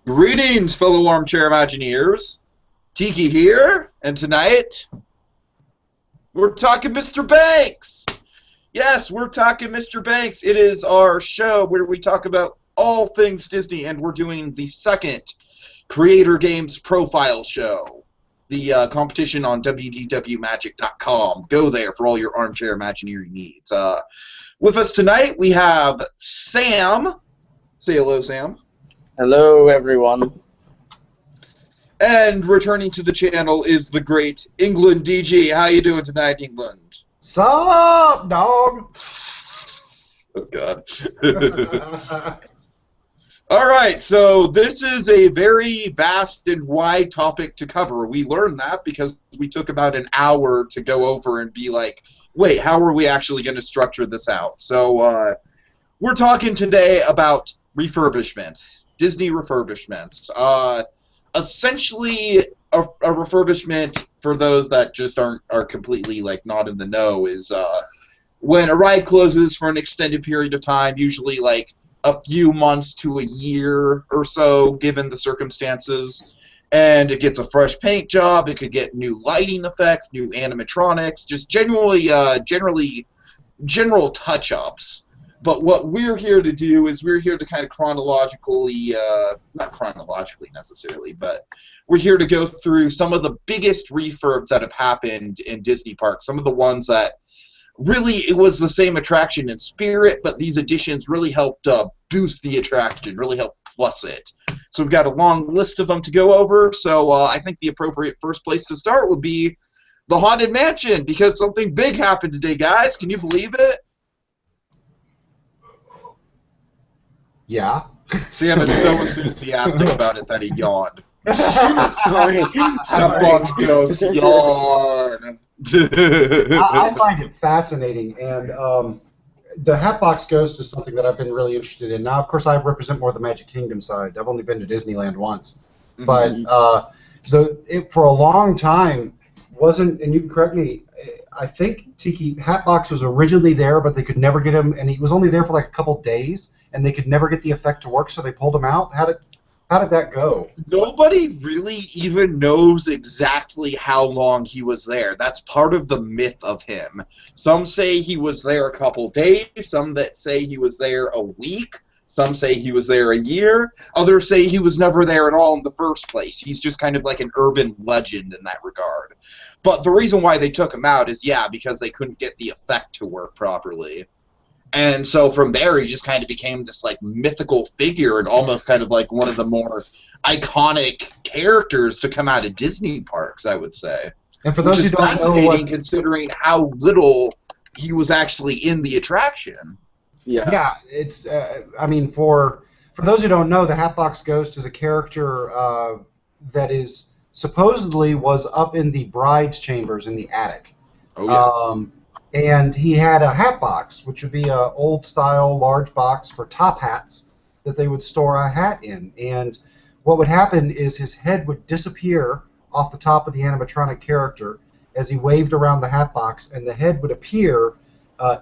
Greetings, fellow armchair Imagineers. Tiki here, and tonight we're talking Mr. Banks. Yes, we're talking Mr. Banks. It is our show where we talk about all things Disney, and we're doing the second Creator Games Profile Show, the competition on WDWMagic.com. Go there for all your armchair Imagineering needs. With us tonight, we have Sam. Say hello, Sam. Hello, everyone. And returning to the channel is the great England DG. How you doing tonight, England? Sup, dog? Oh, God. All right, so this is a very vast and wide topic to cover. We learned that because we took about an hour to go over and be like, wait, how are we actually going to structure this out? So we're talking today about refurbishments. Disney refurbishments. Essentially, a refurbishment, for those that just are completely like not in the know, is when a ride closes for an extended period of time, usually like a few months to a year or so, given the circumstances, and it gets a fresh paint job. It could get new lighting effects, new animatronics, just general touch-ups. But what we're here to do is we're here to kind of chronologically, not chronologically necessarily, but we're here to go through some of the biggest refurbs that have happened in Disney parks, some of the ones that really it was the same attraction in spirit, but these additions really helped boost the attraction, really helped plus it. So we've got a long list of them to go over, so I think the appropriate first place to start would be the Haunted Mansion, because something big happened today, guys. Can you believe it? Yeah. Sam is so enthusiastic about it that he yawned. Sorry. Fox Ghost yawn. I find it fascinating, and the Hatbox Ghost is something that I've been really interested in. Now, of course, I represent more the Magic Kingdom side. I've only been to Disneyland once, but for a long time wasn't, and you can correct me, I think Tiki Hatbox was originally there, but they could never get him, and he was only there for like a couple days, and they could never get the effect to work, so they pulled him out. How did that go? Nobody really even knows exactly how long he was there. That's part of the myth of him. Some say he was there a couple days, some that say he was there a week, some say he was there a year, others say he was never there at all in the first place. He's just kind of like an urban legend in that regard. But the reason why they took him out is, yeah, because they couldn't get the effect to work properly. And so from there, he just kind of became this like mythical figure and almost kind of like one of the more iconic characters to come out of Disney parks, I would say. And for those who don't know, fascinating considering how little he was actually in the attraction. Yeah, it's. I mean, for those who don't know, the Hatbox Ghost is a character that is supposedly was up in the bride's chambers in the attic. Oh yeah. And he had a hat box, which would be an old-style large box for top hats that they would store a hat in. And what would happen is his head would disappear off the top of the animatronic character as he waved around the hat box, and the head would appear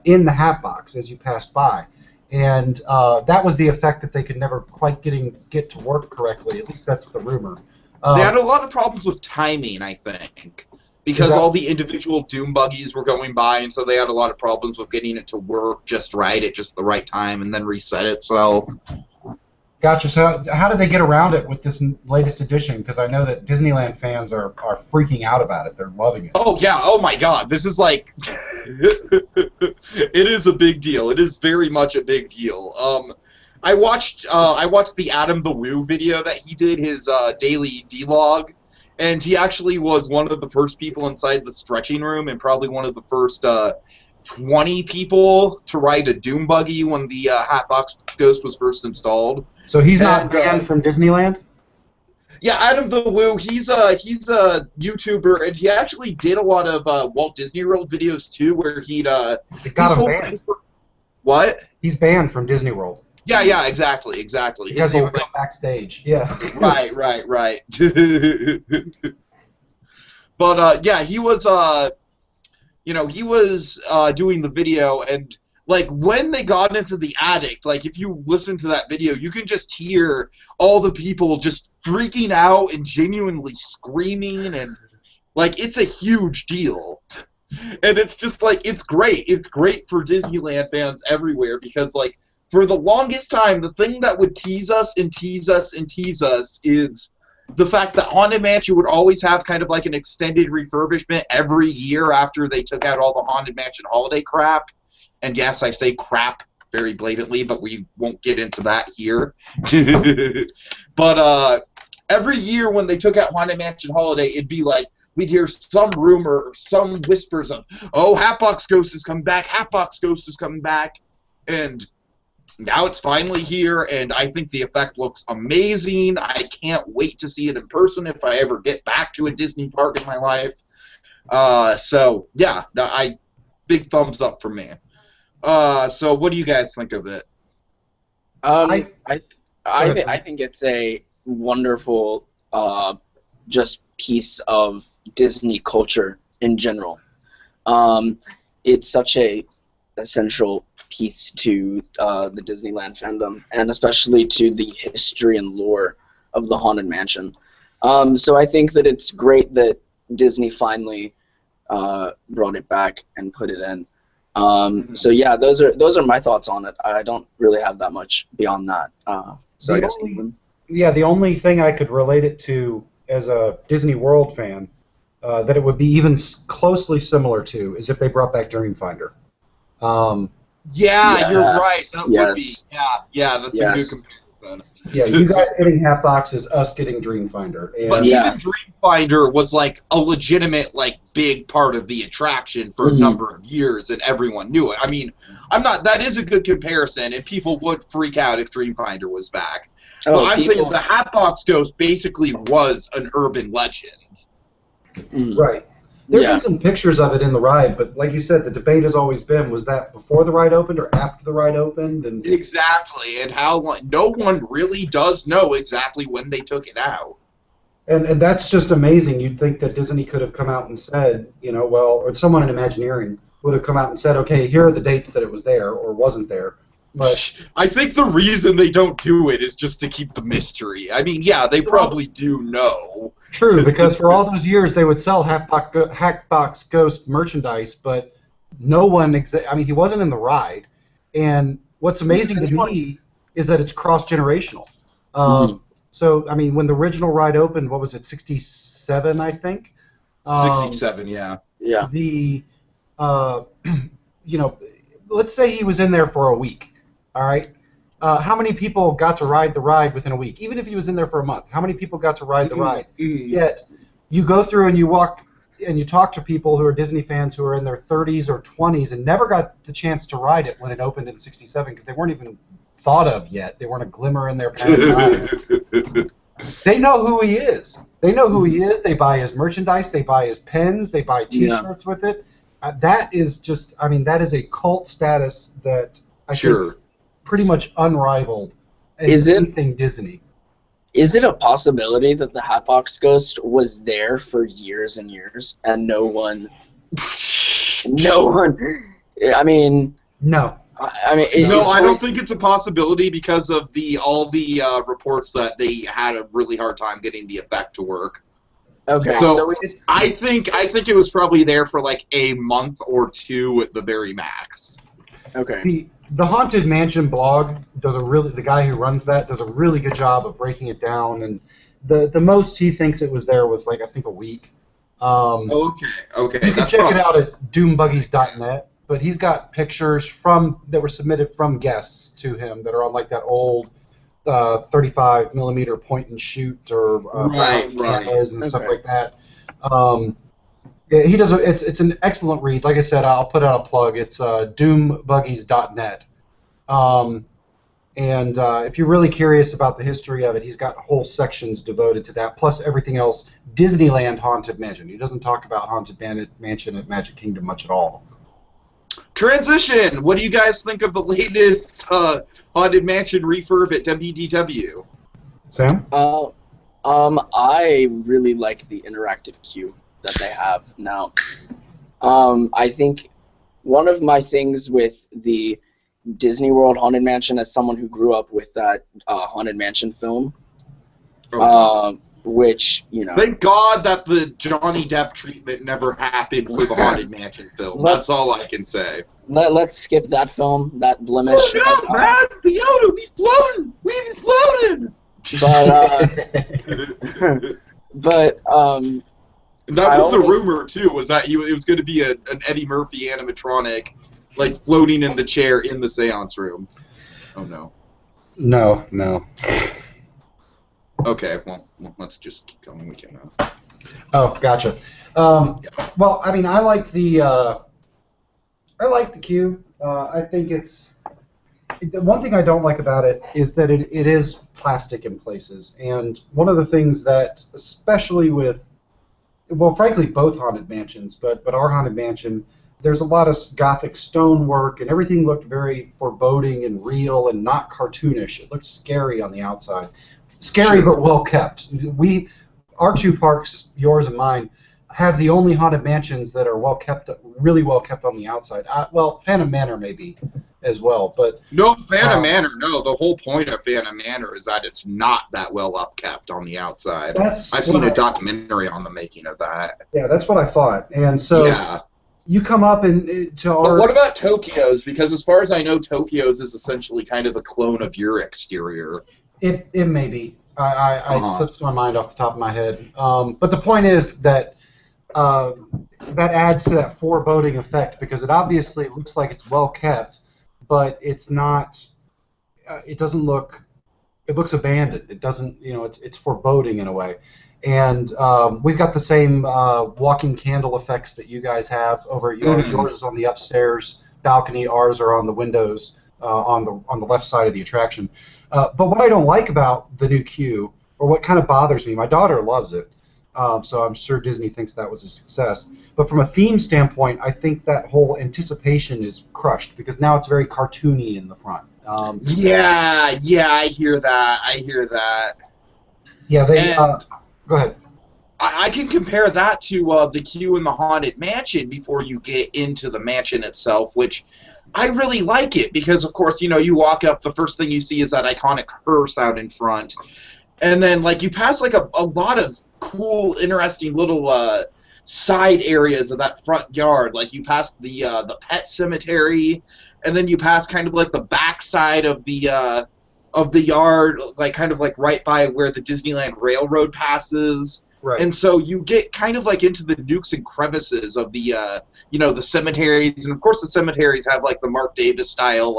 in the hat box as you passed by. And that was the effect that they could never quite get to work correctly. At least that's the rumor. They had a lot of problems with timing, I think. Because all the individual Doom buggies were going by, and so they had a lot of problems with getting it to work just right at just the right time and then reset itself. Gotcha. So how did they get around it with this latest edition? Because I know that Disneyland fans are freaking out about it. They're loving it. Oh, yeah. Oh, my God. This is like... it is a big deal. It is very much a big deal. I watched the Adam the Woo video that he did, his daily vlog. And he actually was one of the first people inside the stretching room and probably one of the first 20 people to ride a Doom buggy when the Hatbox Ghost was first installed. So he's not banned from Disneyland? Yeah, Adam the Woo, he's a YouTuber, and he actually did a lot of Walt Disney World videos too, where he'd got him banned. What? He's banned from Disney World. Yeah, exactly. Because he would go backstage. Yeah. Right. But yeah, he was, he was doing the video, and like when they got into the attic, like if you listen to that video, you can just hear all the people just freaking out and genuinely screaming, and like it's a huge deal. And it's just like it's great. It's great for Disneyland fans everywhere because like for the longest time, the thing that would tease us and tease us and tease us is the fact that Haunted Mansion would always have kind of like an extended refurbishment every year after they took out all the Haunted Mansion holiday crap. And yes, I say crap very blatantly, but we won't get into that here. But every year when they took out Haunted Mansion Holiday, it'd be like we'd hear some rumor, some whispers of, oh, Hatbox Ghost is coming back, Hatbox Ghost is coming back. And now it's finally here, and I think the effect looks amazing. I can't wait to see it in person if I ever get back to a Disney park in my life. So, yeah, big thumbs up for me. So what do you guys think of it? I think it's a wonderful just piece of Disney culture in general. It's such a essential piece to the Disneyland fandom, and especially to the history and lore of the Haunted Mansion. So I think that it's great that Disney finally brought it back and put it in. So yeah, those are my thoughts on it. I don't really have that much beyond that. So I guess England. Yeah, the only thing I could relate it to as a Disney World fan that it would be even closely similar to is if they brought back Dreamfinder. Yeah, you're right. That yes. would be. Yeah, that's a good comparison. Yeah, you guys getting Hatbox is us getting Dreamfinder. And but even Dreamfinder was like a legitimate, like, big part of the attraction for a number of years, and everyone knew it. I mean, that is a good comparison, and people would freak out if Dreamfinder was back. But I'm saying the Hatbox Ghost basically was an urban legend. Right. There have been some pictures of it in the ride, but like you said, the debate has always been, was that before the ride opened or after the ride opened? And exactly, and how long, no one really does know exactly when they took it out. And that's just amazing. You'd think that Disney could have come out and said, or someone in Imagineering would have come out and said, okay, here are the dates that it was there or wasn't there. But I think the reason they don't do it is just to keep the mystery. I mean, yeah, they probably do know. True, because for all those years they would sell Hatbox Ghost merchandise, but no one. He wasn't in the ride. And what's amazing to me is that it's cross-generational. So, I mean, when the original ride opened, what was it, 67, I think? 67, yeah. Yeah. Let's say he was in there for a week. All right. How many people got to ride the ride within a week? Even if he was in there for a month, how many people got to ride the ride? Yet you go through and you walk and you talk to people who are Disney fans who are in their 30s or 20s and never got the chance to ride it when it opened in '67 because they weren't even thought of yet. They weren't a glimmer in their parents' eyes. They know who he is. They know who he is. They buy his merchandise. They buy his pens. They buy T-shirts with it. That is just, that is a cult status that I think pretty much unrivaled in anything Disney. Is it a possibility that the Hatbox Ghost was there for years and years and no one, I mean... No. I don't think it's a possibility because of all the reports that they had a really hard time getting the effect to work. Okay, so I think it was probably there for like a month or two at the very max. Okay. The Haunted Mansion blog the guy who runs that does a really good job of breaking it down, and the most he thinks it was there was like I think a week. Okay. You can check it out at doombuggies.net, but he's got pictures that were submitted from guests to him that are on like that old 35 millimeter point and shoot or cameras and stuff like that. He does. It's an excellent read. Like I said, I'll put out a plug. It's doombuggies.net. And if you're really curious about the history of it, he's got whole sections devoted to that, plus everything else. Disneyland Haunted Mansion. He doesn't talk about Haunted Mansion at Magic Kingdom much at all. Transition. What do you guys think of the latest Haunted Mansion refurb at WDW? Sam? I really like the interactive queue that they have now. I think one of my things with the Disney World Haunted Mansion, as someone who grew up with that Haunted Mansion film, which, you know... Thank God that the Johnny Depp treatment never happened for the Haunted Mansion film. That's all I can say. Let's skip that film, that blemish. Oh no, man! The Yoda, we've floated! But that was the rumor too. Was that it was going to be an Eddie Murphy animatronic, like floating in the chair in the seance room? Oh no. No. Okay, well, let's just keep going. We can. Oh, gotcha. Well, I mean, I like the queue. I think it's. The one thing I don't like about it is that it is plastic in places, and one of the things that, especially with, well, frankly, both Haunted Mansions, but our Haunted Mansion, there's a lot of Gothic stonework, and everything looked very foreboding and real and not cartoonish. It looked scary on the outside. Scary, but well kept. Our two parks, yours and mine, have the only Haunted Mansions that are well kept, really well kept on the outside. Well, Phantom Manor maybe as well, but no, Phantom Manor. No, the whole point of Phantom Manor is that it's not that well upkept on the outside. I've seen a documentary on the making of that. Yeah, that's what I thought. And so you come up to our. But what about Tokyo's? Because as far as I know, Tokyo's is essentially kind of a clone of your exterior. It may be. It slips my mind off the top of my head. But the point is that that adds to that foreboding effect, because it obviously looks like it's well kept, but it's not. It doesn't look. It looks abandoned. It doesn't. It's foreboding in a way. And we've got the same walking candle effects that you guys have over at yours. Yours is on the upstairs balcony. Ours are on the windows on the left side of the attraction. But what I don't like about the new queue, or what kind of bothers me, my daughter loves it, so I'm sure Disney thinks that was a success. But from a theme standpoint, I think that whole anticipation is crushed, because now it's very cartoony in the front. Yeah, I hear that. Yeah, go ahead. I can compare that to the queue in the Haunted Mansion before you get into the mansion itself, which I really like it because, of course, you walk up, the first thing you see is that iconic hearse out in front, and then you pass a lot of cool, interesting little side areas of that front yard. Like you pass the pet cemetery, and then you pass kind of the back side of the yard, right by where the Disneyland Railroad passes. Right. And so you get kind of into the nooks and crevices of the the cemeteries, and of course the cemeteries have the Mark Davis style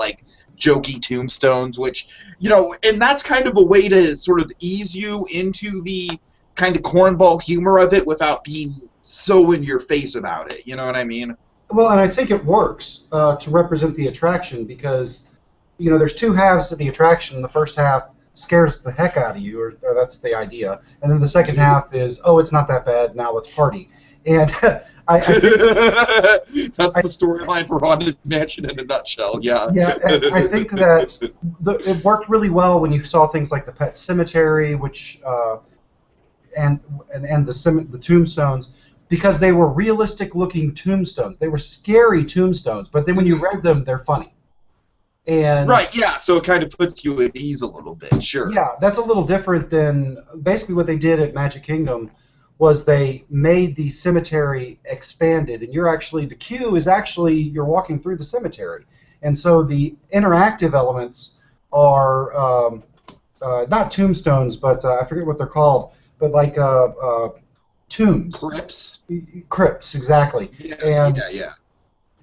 jokey tombstones, which and that's kind of a way to sort of ease you into the kind of cornball humor of it without being so in your face about it. You know what I mean? Well, and I think it works to represent the attraction, because there's two halves to the attraction. The first half scares the heck out of you, or that's the idea, and then the second half is, oh, it's not that bad, now let's party. And I think, that's the storyline for Haunted Mansion in a nutshell. Yeah. Yeah, and I think that it worked really well when you saw things like the Pet Cemetery, which and the tombstones, because they were realistic looking tombstones. They were scary tombstones, but then when you read them, they're funny. And right, yeah, so it kind of puts you at ease a little bit, sure. Yeah, that's a little different than basically what they did at Magic Kingdom was they made the cemetery expanded, and the queue is actually, you're walking through the cemetery. And so the interactive elements are not tombstones, but I forget what they're called, but tombs. Crypts, exactly. Yeah.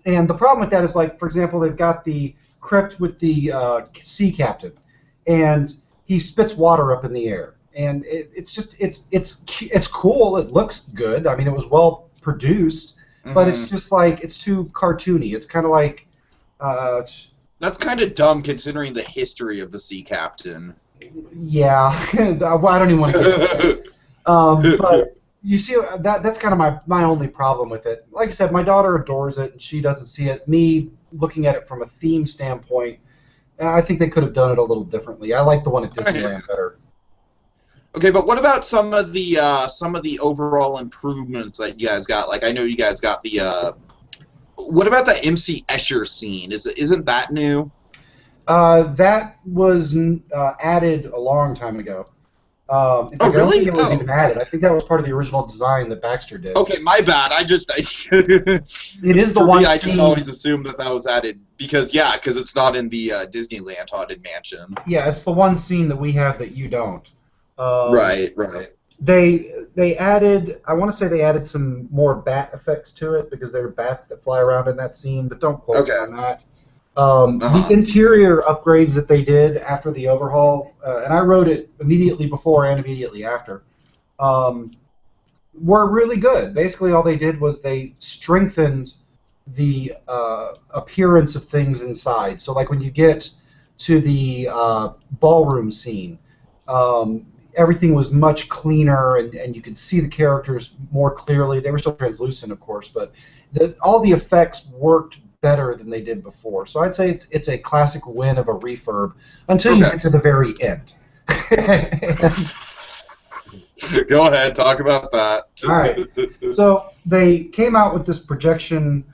And the problem with that is, for example, they've got the crypt with the sea captain, and he spits water up in the air, and it's cool. It looks good. I mean, it was well produced, but it's just it's too cartoony. It's kind of that's kind of dumb considering the history of the sea captain. Yeah, I don't even want to get into that. But you see, that's kind of my only problem with it. Like I said, my daughter adores it, and she doesn't see it. Me, looking at it from a theme standpoint, I think they could have done it a little differently. I like the one at Disneyland better. Okay, but what about some of the overall improvements that you guys got? I know you guys got the What about the MC Escher scene? Isn't that new? That was added a long time ago. In fact, Oh, I don't think really? it was even added. I think that was part of the original design that Baxter did. Okay, my bad. It is the for one me, I scene. just always assumed that was added because it's not in the Disneyland Haunted Mansion. Yeah, it's the one scene that we have that you don't. Right. They added. I want to say they added some more bat effects to it because there are bats that fly around in that scene, but don't quote me on that. The interior upgrades that they did after the overhaul, and I wrote it immediately before and immediately after, were really good. Basically, all they did was they strengthened the appearance of things inside. So, like when you get to the ballroom scene, everything was much cleaner, and you could see the characters more clearly. They were still translucent, of course, but all the effects worked better than they did before. So I'd say it's a classic win of a refurb until you get to the very end. Go ahead, talk about that. All right. So they came out with this projection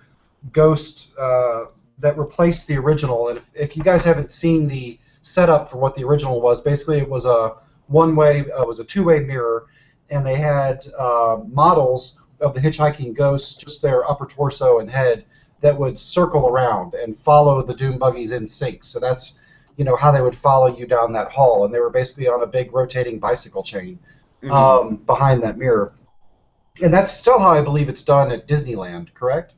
ghost that replaced the original. And if you guys haven't seen the setup for what the original was, basically it was a two-way mirror, and they had models of the hitchhiking ghosts, just their upper torso and head, that would circle around and follow the Doom buggies in sync. So that's how they would follow you down that hall, and they were basically on a big rotating bicycle chain behind that mirror. And that's still how I believe it's done at Disneyland, correct?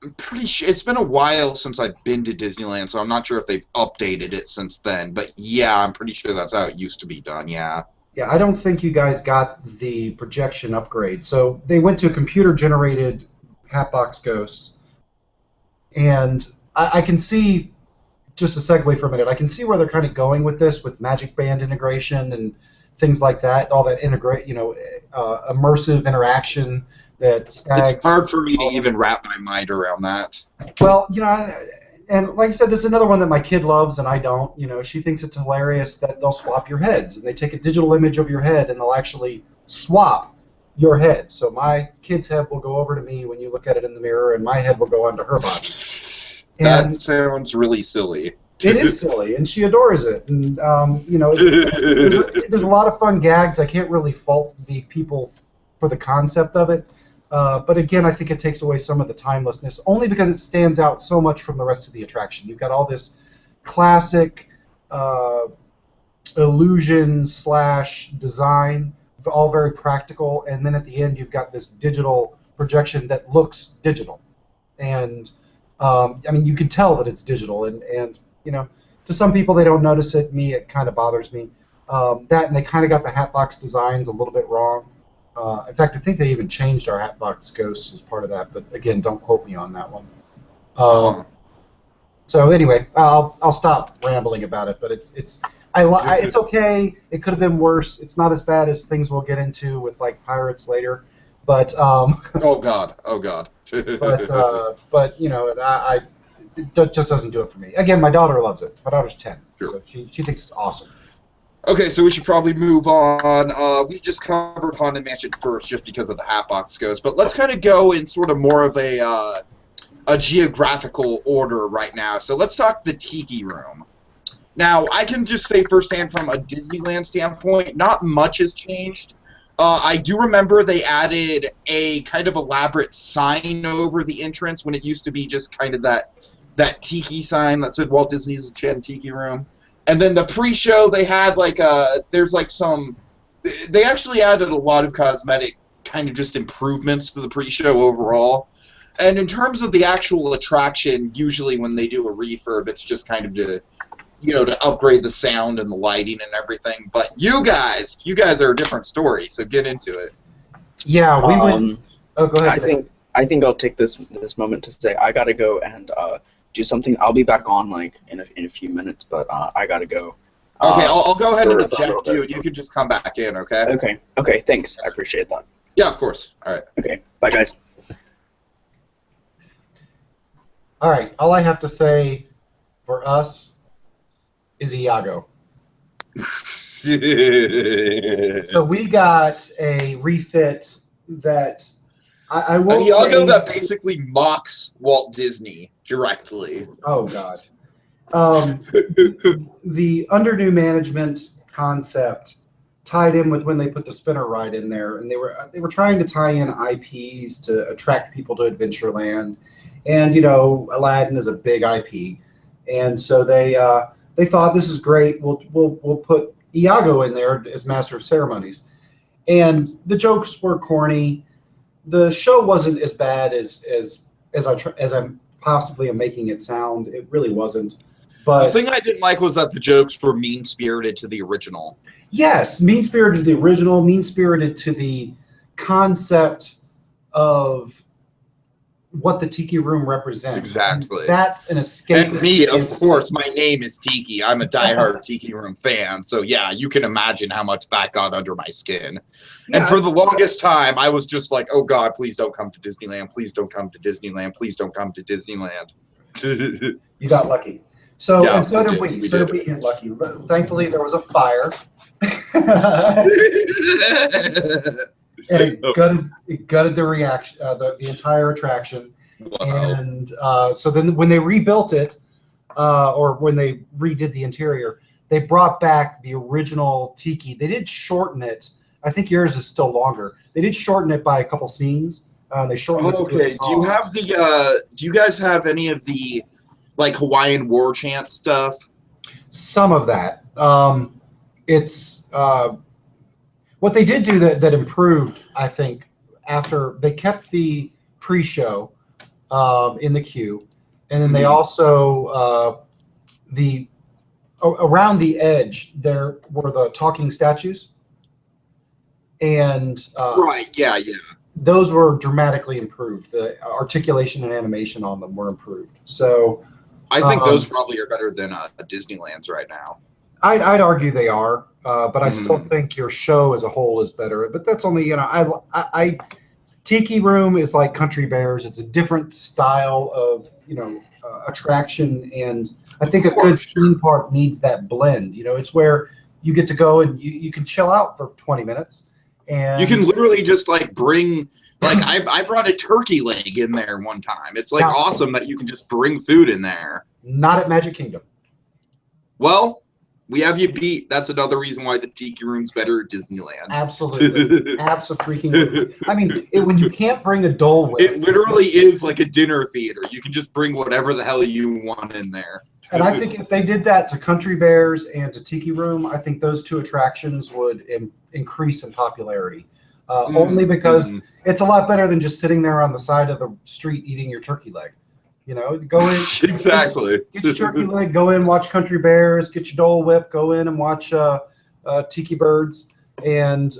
I'm pretty sure it's been a while since I've been to Disneyland, so I'm not sure if they've updated it since then. But yeah, I'm pretty sure that's how it used to be done. Yeah. Yeah, I don't think you guys got the projection upgrade. So they went to computer-generated Hatbox Ghosts, and I can see, just a segue for a minute, I can see where they're kind of going with this, with Magic Band integration and things like that, all that immersive interaction that Stags... It's hard for me to even wrap my mind around that. Well, and like I said, this is another one that my kid loves and I don't. She thinks it's hilarious that they'll swap your heads, and they take a digital image of your head and they'll actually swap your head. So my kid's head will go over to me when you look at it in the mirror, and my head will go onto her body. That sounds really silly. It is silly, and she adores it. And there's a lot of fun gags. I can't really fault the people for the concept of it. But again, I think it takes away some of the timelessness, only because it stands out so much from the rest of the attraction. You've got all this classic illusion/design, all very practical, and then at the end you've got this digital projection that looks digital. And you can tell that it's digital, and to some people they don't notice it. Me, it kind of bothers me. That, and they kind of got the Hatbox designs a little bit wrong. In fact, I think they even changed our Hatbox Ghosts as part of that, but again, don't quote me on that one. So anyway, I'll stop rambling about it. But it's okay. It could have been worse. It's not as bad as things we'll get into with like Pirates later. But oh God. but it just doesn't do it for me. Again, my daughter loves it. My daughter's 10, so she thinks it's awesome. Okay, so we should probably move on. We just covered Haunted Mansion first just because of the Hatbox Ghost, but let's kind of go in sort of more of a geographical order right now. So let's talk the Tiki Room. Now, I can just say firsthand from a Disneyland standpoint, not much has changed. I do remember they added a kind of elaborate sign over the entrance when it used to be just kind of that Tiki sign that said Walt Disney's Tiki Room. And then the pre-show, they had they actually added a lot of cosmetic kind of just improvements to the pre-show overall. And in terms of the actual attraction, usually when they do a refurb, it's just kind of to upgrade the sound and the lighting and everything. But you guys are a different story, so get into it. Yeah, we went... Oh, go ahead. I think I'll take this moment to say I gotta go and do something. I'll be back on in a few minutes, but I gotta go. Okay, I'll go ahead and eject you, and you can just come back in. Okay. Okay. Thanks. I appreciate that. Yeah, of course. All right. Okay. Bye, guys. All right. All I have to say for us is Iago. So we got a refit that I will say... Iago that basically mocks Walt Disney directly. Oh, God. The under new management concept tied in with when they put the spinner ride in there, and they were trying to tie in IPs to attract people to Adventureland, and Aladdin is a big IP, and so they thought, this is great. We'll put Iago in there as Master of Ceremonies, and the jokes were corny. The show wasn't as bad as I'm possibly am making it sound. It really wasn't. But the thing I didn't like was that the jokes were mean-spirited to the original. Yes, mean-spirited to the original, mean-spirited to the concept of what the Tiki Room represents. Exactly. And that's an escape. And me, of course, my name is Tiki. I'm a diehard Tiki Room fan. So, yeah, you can imagine how much that got under my skin. Yeah, and for the longest time, I was just like, oh, God, please don't come to Disneyland. Please don't come to Disneyland. Please don't come to Disneyland. You got lucky. So, yeah, and so did we. So did we get lucky. But thankfully, there was a fire. And it gutted the reaction, the entire attraction. Wow. And so then when they rebuilt it, or when they redid the interior, they brought back the original Tiki. They did shorten it. I think yours is still longer. They did shorten it by a couple scenes. They shortened it. Okay. Do you guys have any of the Hawaiian war chant stuff? Some of that. It's what they did do that improved, I think, after they kept the pre-show in the queue, and then they also around the edge there were the talking statues, and right, yeah, those were dramatically improved. The articulation and animation on them were improved. So I think those probably are better than Disneyland's right now. I'd argue they are, but I still think your show as a whole is better. But that's only, I Tiki Room is like Country Bears. It's a different style of, attraction, and I think a good theme park needs that blend. It's where you get to go and you can chill out for 20 minutes, and you can literally just bring. I brought a turkey leg in there one time. It's awesome that you can just bring food in there. Not at Magic Kingdom. Well, we have you beat. That's another reason why the Tiki Room's better at Disneyland. Absolutely. Absolutely. I mean, when you can't bring a Dole Whip. It literally is like a dinner theater. You can just bring whatever the hell you want in there. And I think if they did that to Country Bears and to Tiki Room, I think those two attractions would increase in popularity. Only because it's a lot better than just sitting there on the side of the street eating your turkey leg. Go in. Exactly. Get your turkey leg, go in, watch Country Bears, get your Dole Whip, go in and watch Tiki Birds. And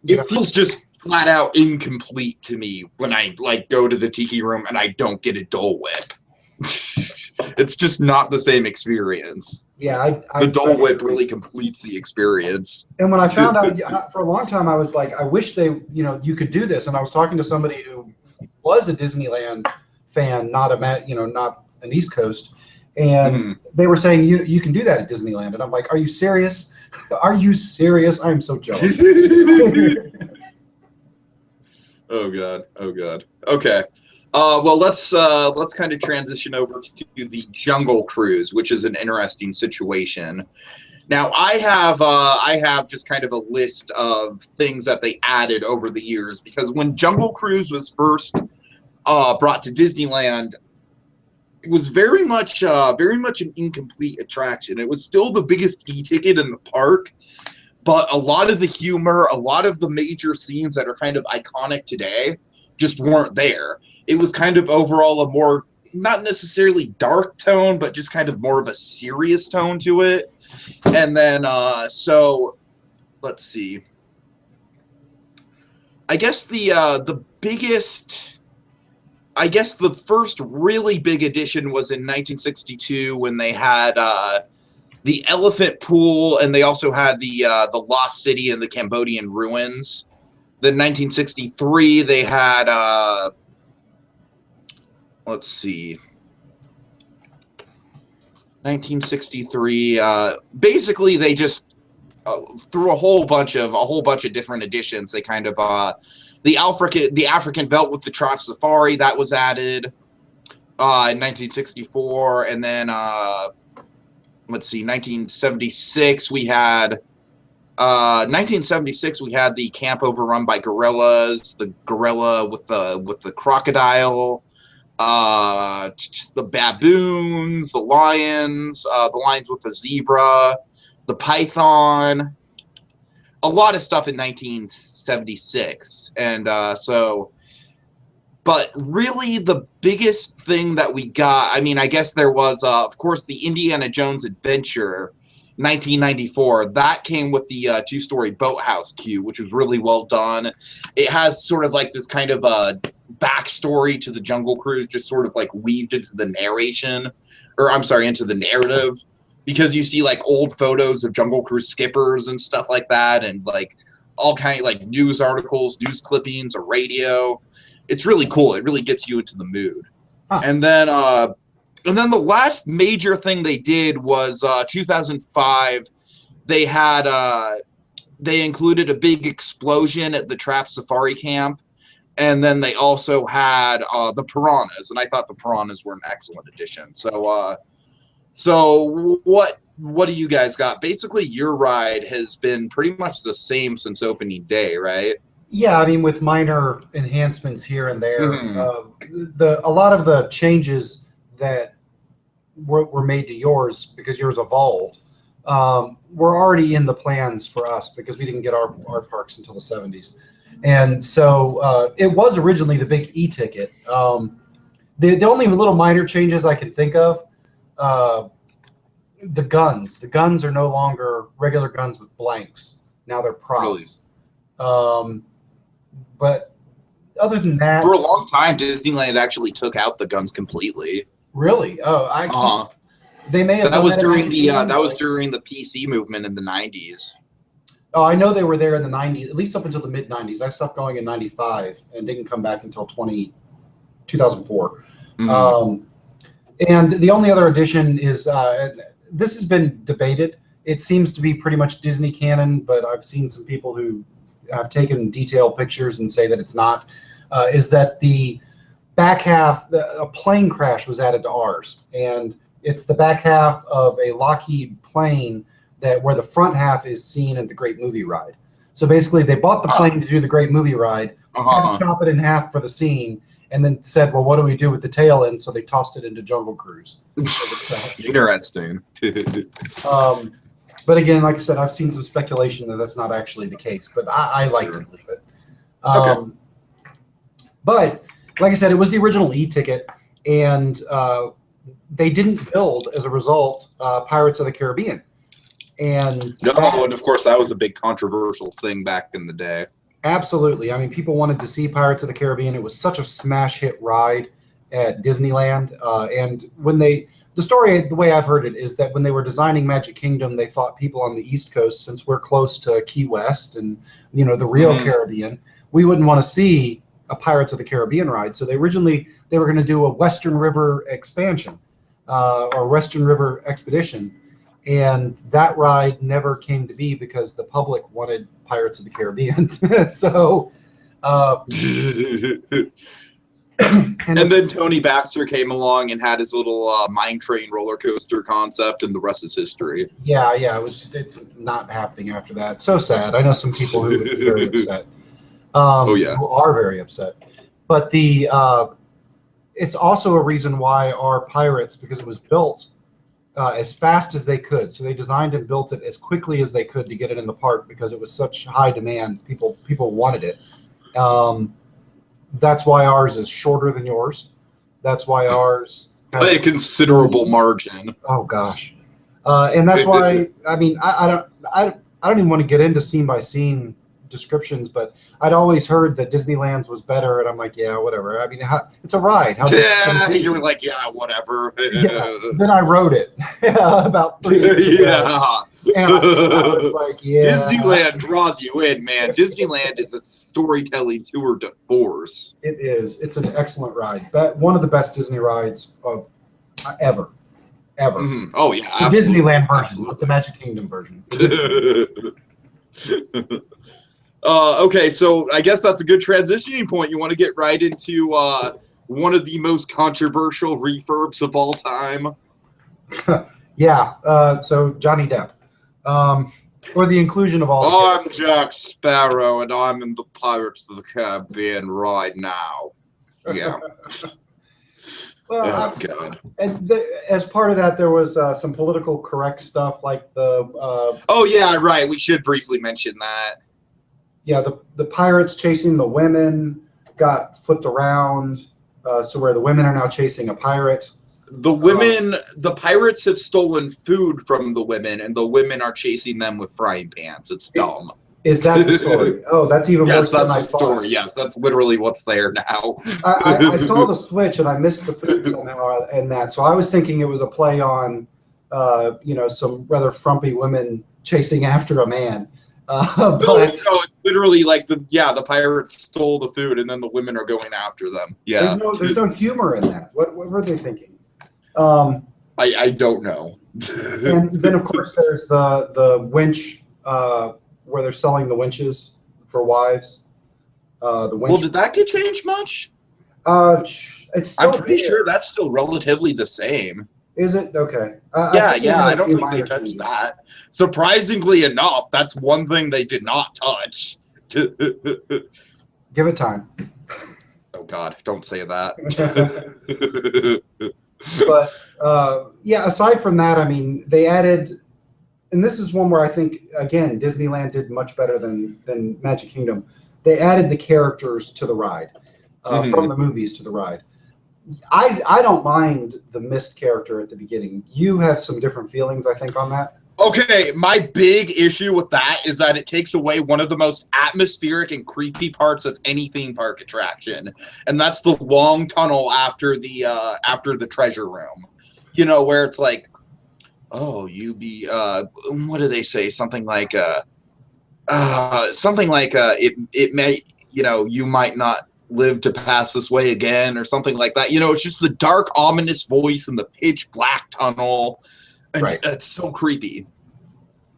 it feels just flat out incomplete to me when I go to the Tiki Room and I don't get a Dole Whip. It's just not the same experience. Yeah, the Dole Whip really completes the experience. And when I found out, for a long time, I was like, I wish you could do this. And I was talking to somebody who was a Disneyland fan, not an East Coast, and they were saying you can do that at Disneyland, and I'm like, are you serious? Are you serious? I'm so jealous. Oh god. Okay. Well, let's kind of transition over to the Jungle Cruise, which is an interesting situation. Now, I have just kind of a list of things that they added over the years, because when Jungle Cruise was first brought to Disneyland, it was very much an incomplete attraction. It was still the biggest e-ticket in the park, but a lot of the humor, a lot of the major scenes that are kind of iconic today just weren't there. It was kind of overall a more, not necessarily dark tone, but just kind of more of a serious tone to it. And then, so, let's see. I guess the first really big addition was in 1962 when they had the Elephant Pool, and they also had the Lost City and the Cambodian ruins. Then 1963 they had let's see. 1963. Basically, they just through a whole bunch of different editions. They kind of The African Veldt with the Trop Safari, that was added in 1964, and then let's see, 1976 we had 1976 we had the camp overrun by gorillas, the gorilla with the crocodile, the baboons, the lions with the zebra, the python, a lot of stuff in 1976. And but really the biggest thing that we got, I mean, I guess there was, of course, the Indiana Jones Adventure, 1994. That came with the two-story boathouse queue, which was really well done. It has sort of like this kind of backstory to the Jungle Cruise, just sort of like weaved into the narration, or I'm sorry, into the narrative, because you see like old photos of Jungle Cruise skippers and stuff like that, and like all kind of like news articles, news clippings, a radio. It's really cool. It really gets you into the mood. Huh. And then the last major thing they did was 2005. They had they included a big explosion at the Trop Safari camp, and then they also had the piranhas, and I thought the piranhas were an excellent addition. So what do you guys got? Basically, your ride has been pretty much the same since opening day, right? Yeah, I mean, with minor enhancements here and there. A lot of the changes that were made to yours, because yours evolved, were already in the plans for us, because we didn't get our parks until the 70s. And so it was originally the big e-ticket. The only little minor changes I can think of, the guns. The guns are no longer regular guns with blanks. Now they're props. Really? But other than that, for a long time, Disneyland actually took out the guns completely. Really? Oh, they may have. That was during the PC movement in the 90s. Oh, I know they were there in the 90s, at least up until the mid 90s. I stopped going in 95 and didn't come back until 2004. Mm-hmm. And the only other addition is this has been debated. It seems to be pretty much Disney canon, but I've seen some people who have taken detailed pictures and say that it's not. Is that the back half, a plane crash was added to ours, and it's the back half of a Lockheed plane where the front half is seen in the Great Movie Ride. So basically, they bought the plane to do the Great Movie Ride, had to chop it in half for the scene, and then said, well, what do we do with the tail end? So they tossed it into Jungle Cruise. Interesting. But again, like I said, I've seen some speculation that that's not actually the case, but I like to believe it. Okay. But like I said, it was the original e-ticket, and they didn't build, as a result, Pirates of the Caribbean. And and of course, that was a big controversial thing back in the day. Absolutely. I mean, people wanted to see Pirates of the Caribbean. It was such a smash hit ride at Disneyland. And when the story, the way I've heard it, is that when they were designing Magic Kingdom, they thought people on the East Coast, since we're close to Key West and, the real Caribbean, we wouldn't want to see a Pirates of the Caribbean ride. So they were going to do a Western River expansion or Western River expedition. And that ride never came to be because the public wanted Pirates of the Caribbean. So... and then Tony Baxter came along and had his little mine train roller coaster concept, and the rest is history. Yeah, it's not happening after that. So sad. I know some people who are very upset. Who are very upset. But it's also a reason why our Pirates, because it was built as fast as they could. So they designed and built it as quickly as they could to get it in the park, because it was such high demand. People wanted it. That's why ours is shorter than yours. That's why ours has a considerable margin. Oh gosh, and that's why I don't even want to get into scene by scene descriptions, but I'd always heard that Disneyland's was better, and I'm like, yeah, whatever. I mean, it's a ride. You were like, yeah, whatever. Yeah. Then I wrote it about 3 years ago. And I was like, yeah. Disneyland draws you in, man. Disneyland is a storytelling tour de force. It is. It's an excellent ride. One of the best Disney rides of ever. Mm-hmm. Oh, yeah. The Disneyland version, not the Magic Kingdom version. Okay, so I guess that's a good transitioning point. You want to get right into one of the most controversial refurbs of all time? Yeah, so Johnny Depp. Or the inclusion of all the I'm characters. Jack Sparrow, and I'm in the Pirates of the Caribbean right now. Yeah. Well, Oh, God. and as part of that, there was some political correct stuff like the Oh, yeah, right. We should briefly mention that. yeah, the pirates chasing the women got flipped around, so where the women are now chasing a pirate. The women, the pirates have stolen food from the women, and the women are chasing them with frying pans. It's dumb. Is that the story? Oh, that's even worse than I thought. Yes, that's the story. Yes, that's literally what's there now. I saw the switch and I missed the food somehow in that. So I was thinking it was a play on, some rather frumpy women chasing after a man. No, it's literally like the pirates stole the food and then the women are going after them. Yeah. There's no humor in that. What were they thinking? I don't know. And then of course there's the winch where they're selling the winches for wives. The winch. Well, did that get changed much? It's still I'm pretty sure that's still relatively the same. Is it? Okay. I don't think they touched that. Surprisingly enough, that's one thing they did not touch. Give it time. Oh, God, don't say that. But, aside from that, I mean, they added, and this is one where I think, again, Disneyland did much better than Magic Kingdom. They added the characters to the ride, from the movies to the ride. I don't mind the Mist character at the beginning. You have some different feelings, I think, on that. Okay, my big issue with that is that it takes away one of the most atmospheric and creepy parts of any theme park attraction, and that's the long tunnel after the treasure room. You know, where it's like, oh, you be what do they say? Something like it may, you might not live to pass this way again, or something like that. It's just the dark, ominous voice and the pitch black tunnel. And right. It's so creepy.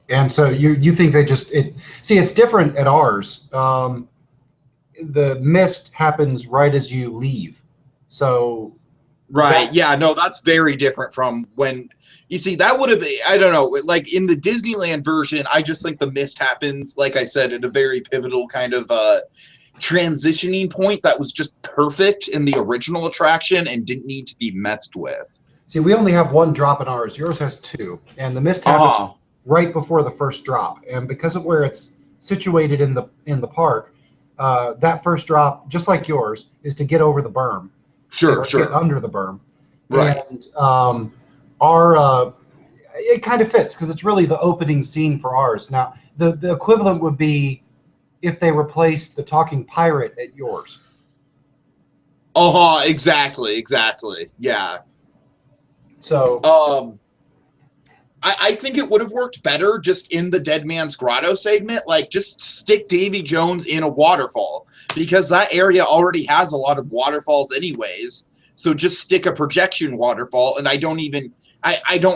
And so you think it's different at ours. The Mist happens right as you leave. So right, that's very different from when you see that would have been, I don't know, like in the Disneyland version, I just think the Mist happens, like I said, at a very pivotal kind of transitioning point that was just perfect in the original attraction and didn't need to be messed with. See, we only have one drop in ours. Yours has two. And the Mist happens right before the first drop. And because of where it's situated in the park, that first drop, just like yours, is to get over the berm. Sure. Get under the berm. Right. And it kind of fits because it's really the opening scene for ours. Now, the equivalent would be if they replaced the talking pirate at yours. Exactly. Yeah. So, I think it would have worked better just in the Dead Man's Grotto segment. Like, just stick Davy Jones in a waterfall because that area already has a lot of waterfalls anyways. So just stick a projection waterfall, and I don't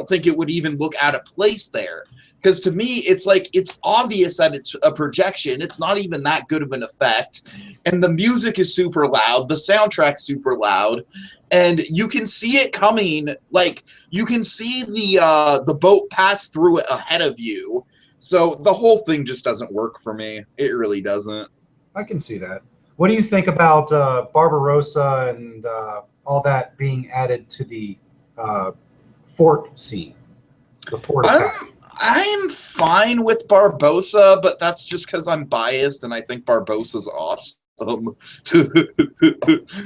think it would even look out of place there. Because to me, it's like, it's obvious that it's a projection. It's not even that good of an effect. And the music is super loud. The soundtrack's super loud. And you can see it coming. Like, you can see the boat pass through it ahead of you. So the whole thing just doesn't work for me. It really doesn't. I can see that. What do you think about Barbarossa and all that being added to the fort scene? The fort attack. I'm fine with Barbossa, but that's just because I'm biased and I think Barbossa's awesome.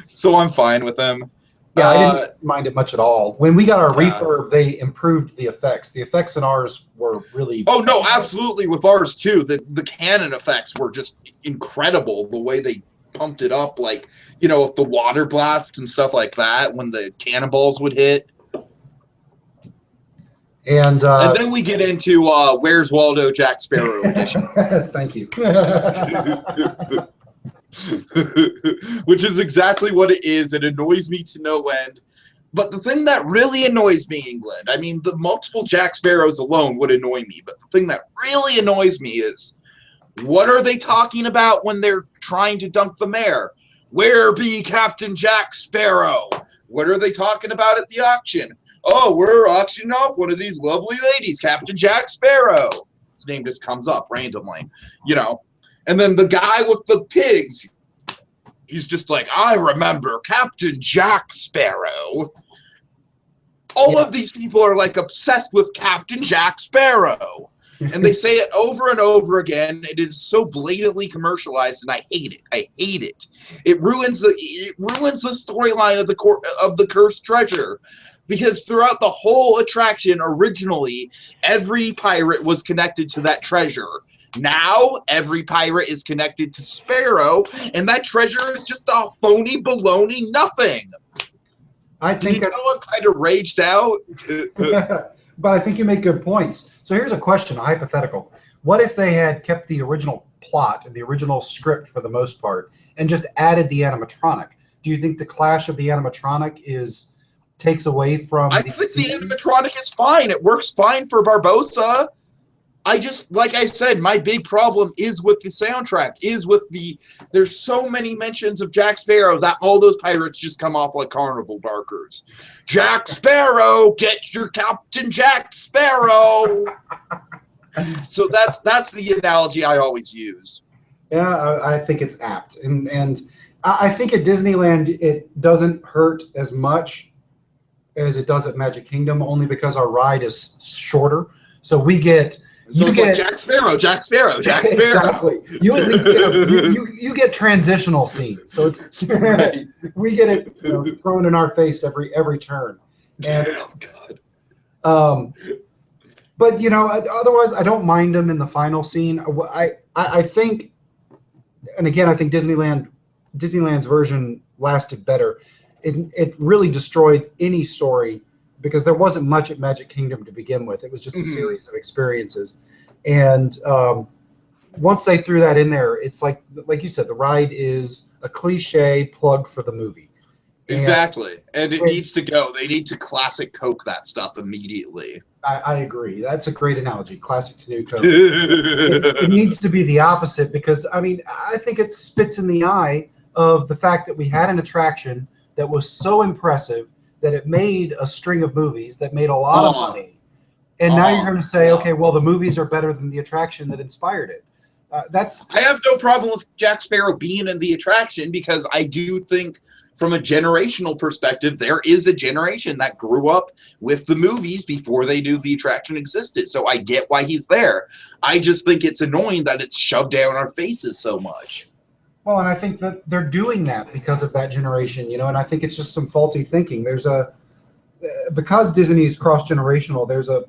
So I'm fine with him. Yeah, I didn't mind it much at all. When we got our refurb, they improved the effects. The effects in ours were really... Oh, no, absolutely. With ours, too. The cannon effects were just incredible. The way they pumped it up, like, with the water blasts and stuff like that, when the cannonballs would hit. And then we get into Where's Waldo, Jack Sparrow edition. Thank you. Which is exactly what it is. It annoys me to no end. But the thing that really annoys me, England, I mean, the multiple Jack Sparrows alone would annoy me, but the thing that really annoys me is What are they talking about when they're trying to dunk the mayor? Where be Captain Jack Sparrow? What are they talking about at the auction? Oh, we're auctioning off one of these lovely ladies, Captain Jack Sparrow. His name just comes up randomly, you know. And then the guy with the pigs, he's just like, I remember Captain Jack Sparrow. All of these people are like obsessed with Captain Jack Sparrow. And they say it over and over again. It is so blatantly commercialized, and I hate it. I hate it. It ruins the storyline of the cursed treasure, because throughout the whole attraction, originally every pirate was connected to that treasure. Now every pirate is connected to Sparrow, and that treasure is just a phony baloney nothing. I think I'm kind of raged out. But I think you make good points. So here's a question, a hypothetical. What if they had kept the original plot and the original script for the most part and just added the animatronic? Do you think the clash of the animatronic takes away from I think the animatronic is fine. It works fine for Barbossa. I just, like I said, my big problem is with the soundtrack, there's so many mentions of Jack Sparrow that all those pirates just come off like carnival barkers. Jack Sparrow, get your Captain Jack Sparrow. So that's the analogy I always use. Yeah, I think it's apt. And I think at Disneyland, it doesn't hurt as much as it does at Magic Kingdom, only because our ride is shorter. So we get... So it's like Jack Sparrow, Jack Sparrow, Jack Sparrow. Exactly. You at least get you get transitional scenes. So it's right. We get it thrown in our face every turn. And oh God. But otherwise I don't mind them in the final scene. I think, and again I think Disneyland's version lasted better. It really destroyed any story, because there wasn't much at Magic Kingdom to begin with. It was just a series of experiences. And once they threw that in there, it's like you said, the ride is a cliche plug for the movie. Exactly. And it needs to go. They need to classic Coke that stuff immediately. I agree. That's a great analogy. Classic to new Coke. It needs to be the opposite, because, I mean, I think it spits in the eye of the fact that we had an attraction that was so impressive that it made a string of movies that made a lot of money. And now you're going to say, okay, well, the movies are better than the attraction that inspired it. I have no problem with Jack Sparrow being in the attraction, because I do think from a generational perspective, there is a generation that grew up with the movies before they knew the attraction existed. So I get why he's there. I just think it's annoying that it's shoved down our faces so much. Well, and I think that they're doing that because of that generation, and I think it's just some faulty thinking. Because Disney is cross-generational, there's a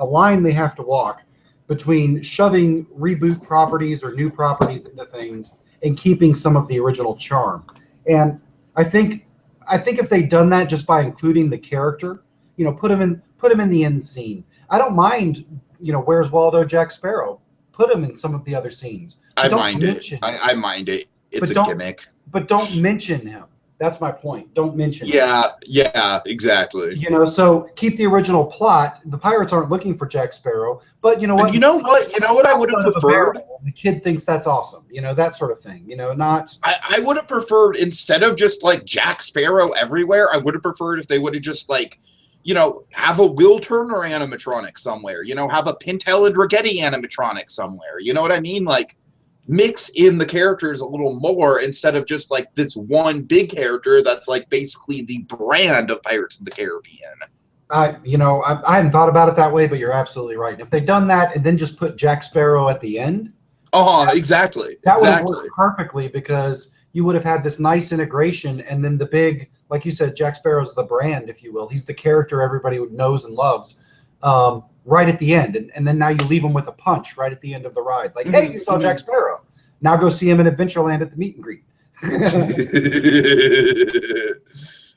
line they have to walk between shoving reboot properties or new properties into things and keeping some of the original charm. And I think if they'd done that just by including the character, put him in the end scene. I don't mind, Where's Waldo, Jack Sparrow. Put him in some of the other scenes. I mind it. I mind it. It's a gimmick. But don't mention him. That's my point. Don't mention him. Yeah, exactly. So keep the original plot. The pirates aren't looking for Jack Sparrow, but you know what? And you know what I would have preferred? The kid thinks that's awesome. That sort of thing. Not. I would have preferred, instead of just like Jack Sparrow everywhere, I would have preferred if they would have just have a Will Turner animatronic somewhere, have a Pintel and Rigetti animatronic somewhere. You know what I mean? Like, mix in the characters a little more instead of just like this one big character that's like basically the brand of Pirates of the Caribbean. I hadn't thought about it that way, but you're absolutely right. If they'd done that and then just put Jack Sparrow at the end. Exactly. That would have worked perfectly, because you would have had this nice integration, and then the big, like you said, Jack Sparrow's the brand, if you will. He's the character everybody knows and loves, right at the end. And then now you leave him with a punch right at the end of the ride. Like, hey, you saw Jack Sparrow. Now go see him in Adventureland at the meet and greet.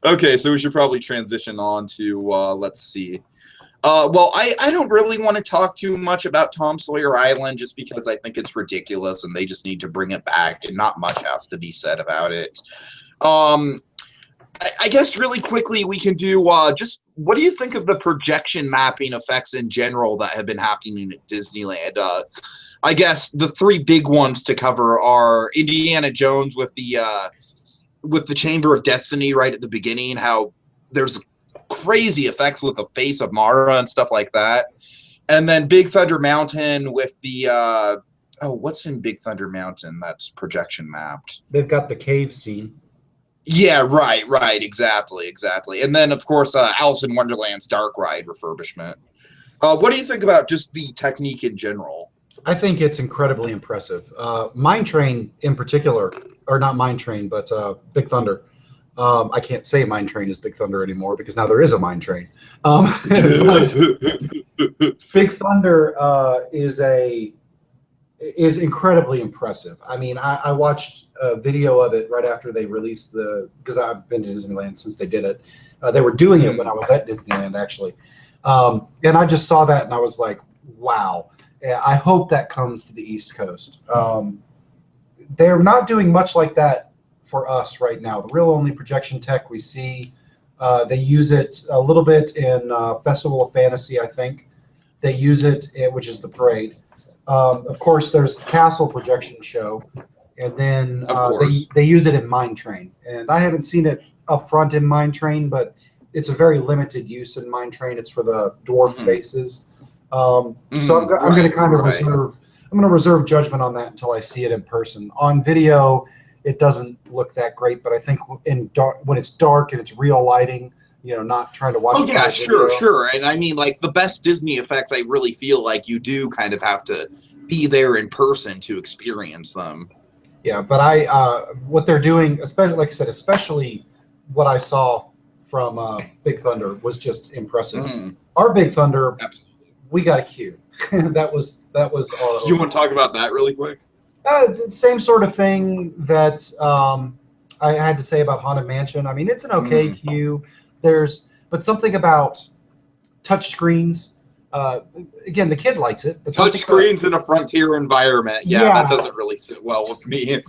Okay, so we should probably transition on to, let's see. Well, I don't really want to talk too much about Tom Sawyer Island, just because I think it's ridiculous and they just need to bring it back, and not much has to be said about it. I guess really quickly we can do just what do you think of the projection mapping effects in general that have been happening at Disneyland? I guess the three big ones to cover are Indiana Jones with the Chamber of Destiny right at the beginning, how there's crazy effects with the face of Mara and stuff like that. And then Big Thunder Mountain with the what's in Big Thunder Mountain that's projection mapped? They've got the cave scene. Yeah, right, exactly. And then, of course, Alice in Wonderland's Dark Ride refurbishment. What do you think about just the technique in general? I think it's incredibly impressive. Mine Train in particular, or not Mine Train, but Big Thunder. I can't say Mine Train is Big Thunder anymore because now there is a Mine Train. Big Thunder is incredibly impressive. I mean, I watched a video of it right after they released because I've been to Disneyland since they did it. They were doing it when I was at Disneyland, actually. And I just saw that and I was like, wow. I hope that comes to the East Coast. They're not doing much like that for us right now. The real only projection tech we see, they use it a little bit in Festival of Fantasy, I think. They use it, which is the parade. Of course, there's the Castle projection show, and then they use it in Mine Train. And I haven't seen it up front in Mine Train, but it's a very limited use in Mine Train. It's for the dwarf faces. So I'm going to kind of reserve judgment on that until I see it in person. On video, it doesn't look that great, but I think when it's dark and it's real lighting, not trying to watch. Oh yeah, sure. And I mean, like the best Disney effects, I really feel like you do kind of have to be there in person to experience them. Yeah, but what they're doing, especially like I said, especially what I saw from Big Thunder was just impressive. Our Big Thunder, we got a queue. that was our. You want to talk about that really quick? Same sort of thing that I had to say about Haunted Mansion. I mean, it's an okay queue. But something about touch screens. Again, the kid likes it. But touch screens in a frontier environment. Yeah, that doesn't really sit well with me. It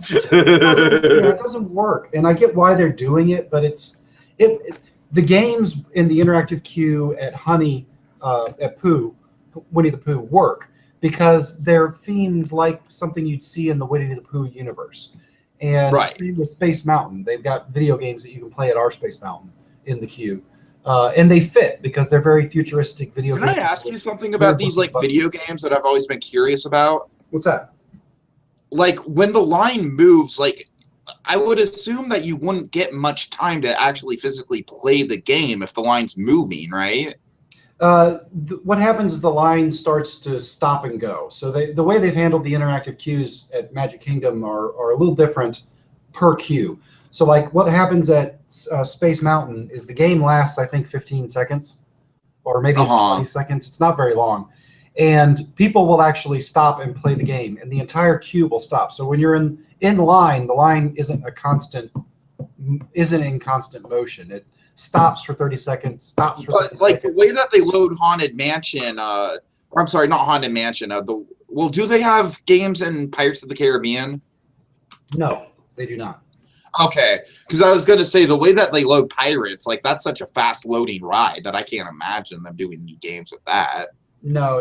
doesn't work, and I get why they're doing it, but the games in the interactive queue at Winnie the Pooh work because they're themed like something you'd see in the Winnie the Pooh universe. And same with Space Mountain. They've got video games that you can play at our Space Mountain in the queue. And they fit because they're very futuristic video games. Can I ask you something about these video games that I've always been curious about? What's that? Like when the line moves, I would assume that you wouldn't get much time to actually physically play the game if the line's moving, right? What happens is the line starts to stop and go. So the way they've handled the interactive queues at Magic Kingdom are a little different per queue. So like what happens at Space Mountain is the game lasts, I think, 15 seconds or maybe it's 20 seconds. It's not very long. And people will actually stop and play the game and the entire queue will stop. So when you're in line, the line isn't in constant motion. It stops for 30 seconds, stops for 30 seconds. Like the way that they load Haunted Mansion, or I'm sorry, not Haunted Mansion. Do they have games in Pirates of the Caribbean? No, they do not. Okay, because I was going to say the way that they load Pirates, that's such a fast loading ride that I can't imagine them doing any games with that. No,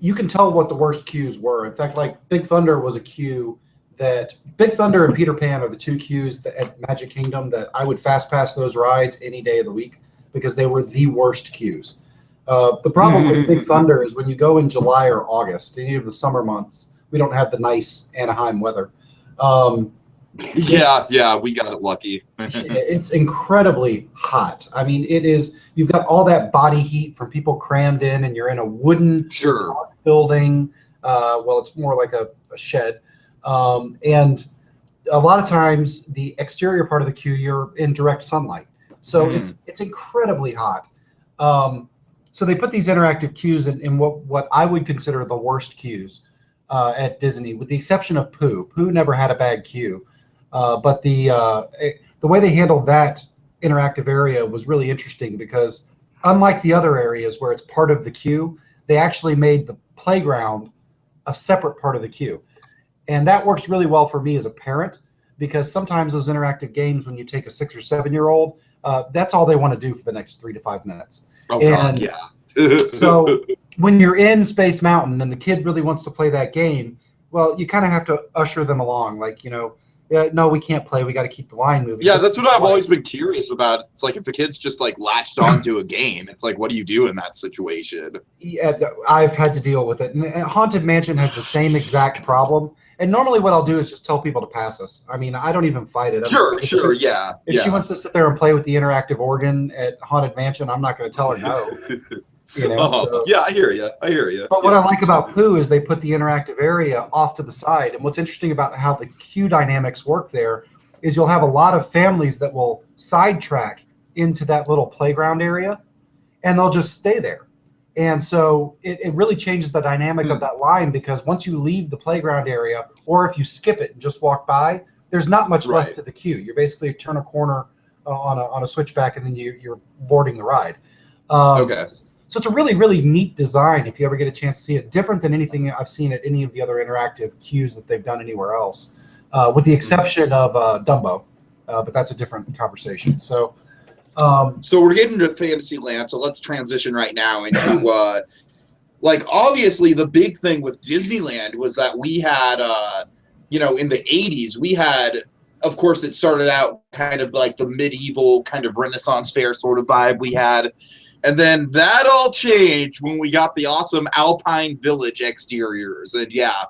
you can tell what the worst queues were. In fact, like Big Thunder was a queue that Big Thunder and Peter Pan are the two queues at Magic Kingdom that I would fast pass those rides any day of the week because they were the worst queues. The problem with Big Thunder is when you go in July or August, any of the summer months, we don't have the nice Anaheim weather. Yeah, we got it lucky. It's incredibly hot. I mean, you've got all that body heat from people crammed in and you're in a wooden building. It's more like a shed. And a lot of times the exterior part of the queue, you're in direct sunlight. So it's incredibly hot. So they put these interactive queues in what I would consider the worst queues at Disney, with the exception of Pooh. Pooh never had a bad queue. But the way they handled that interactive area was really interesting because unlike the other areas where it's part of the queue, they actually made the playground a separate part of the queue. And that works really well for me as a parent because sometimes those interactive games, when you take a 6 or 7-year-old, That's all they want to do for the next 3 to 5 minutes. Oh, God, yeah. So when you're in Space Mountain and the kid really wants to play that game, well, you kind of have to usher them along. Like, no, we can't play. We got to keep the line moving. Yeah, that's what I've always been curious about. It's like if the kid's just like latched onto a game, it's like, what do you do in that situation? Yeah, I've had to deal with it. And Haunted Mansion has the same exact problem. And normally what I'll do is just tell people to pass us. I mean, I don't even fight it. Sure, yeah. If she wants to sit there and play with the interactive organ at Haunted Mansion, I'm not going to tell her no. Yeah, I hear you. But what I like about Pooh is they put the interactive area off to the side. And what's interesting about how the queue dynamics work there is you'll have a lot of families that will sidetrack into that little playground area, and they'll just stay there. And so it really changes the dynamic of that line, because once you leave the playground area, or if you skip it and just walk by, there's not much left to the queue. You're basically turn a corner on a switchback, and then you're boarding the ride. Okay. So it's a really, really neat design if you ever get a chance to see it. Different than anything I've seen at any of the other interactive queues that they've done anywhere else, with the exception of Dumbo. But that's a different conversation. So we're getting to Fantasyland, so let's transition right now into, obviously the big thing with Disneyland was that we had, in the 80s, we had, of course, it started out kind of like the medieval kind of Renaissance fair sort of vibe we had. And then that all changed when we got the awesome Alpine Village exteriors. And yeah,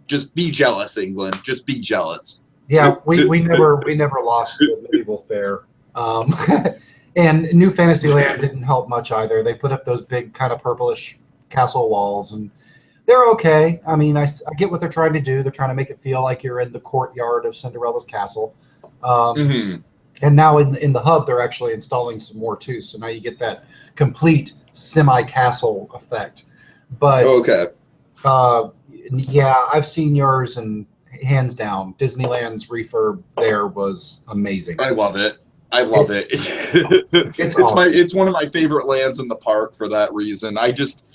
just be jealous, England. Just be jealous. Yeah, we never lost the medieval fair. And New Fantasyland didn't help much either. They put up those big kind of purplish castle walls, and they're okay. I mean, I get what they're trying to do. They're trying to make it feel like you're in the courtyard of Cinderella's castle. And now in the hub, they're actually installing some more too. So now you get that complete semi-castle effect. But yeah, I've seen yours, and hands down, Disneyland's refurb there was amazing. I love it. It's awesome. It's one of my favorite lands in the park for that reason. I just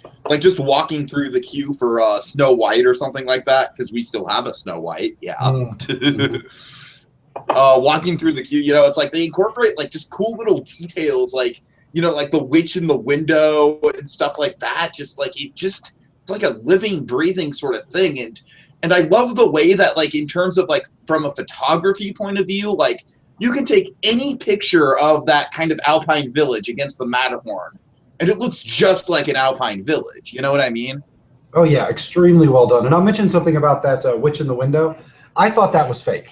walking through the queue for Snow White or something like that, because we still have a Snow White. Yeah. Walking through the queue, it's like they incorporate like just cool little details, like like the witch in the window and stuff like that. Just like it's like a living, breathing sort of thing. And I love the way that, like, in terms of like from a photography point of view, like you can take any picture of that kind of Alpine village against the Matterhorn, and it looks just like an Alpine village. You know what I mean? Oh yeah, extremely well done. And I'll mention something about that witch in the window. I thought that was fake.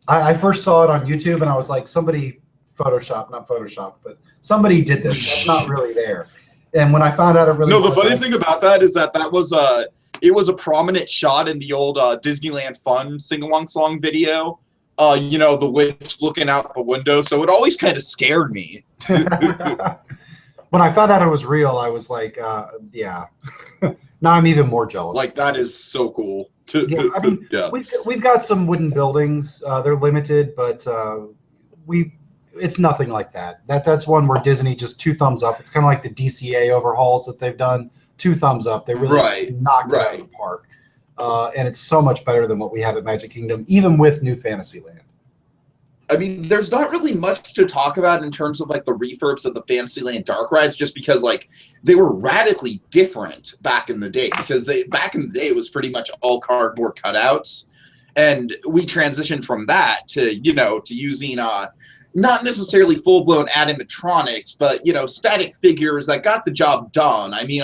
I first saw it on YouTube, and I was like, somebody not Photoshop, but somebody did this. That's not really there. And when I found out it really the funny thing about that is that was it was a prominent shot in the old Disneyland Fun sing-along song video. The witch looking out the window. So it always kind of scared me. When I found out it was real, I was like, yeah. Now I'm even more jealous. Like, that is so cool. Yeah, I mean, we've got some wooden buildings. They're limited, but it's nothing like that. That's one where Disney just 2 thumbs up. It's kind of like the DCA overhauls that they've done. 2 thumbs up. They really knocked it out of the park. And it's so much better than what we have at Magic Kingdom, even with New Fantasyland. I mean, there's not really much to talk about in terms of like the refurbs of the Fantasyland dark rides, just because like they were radically different back in the day. Because back in the day it was pretty much all cardboard cutouts, and we transitioned from that to to using not necessarily full blown animatronics, but static figures that got the job done. I mean,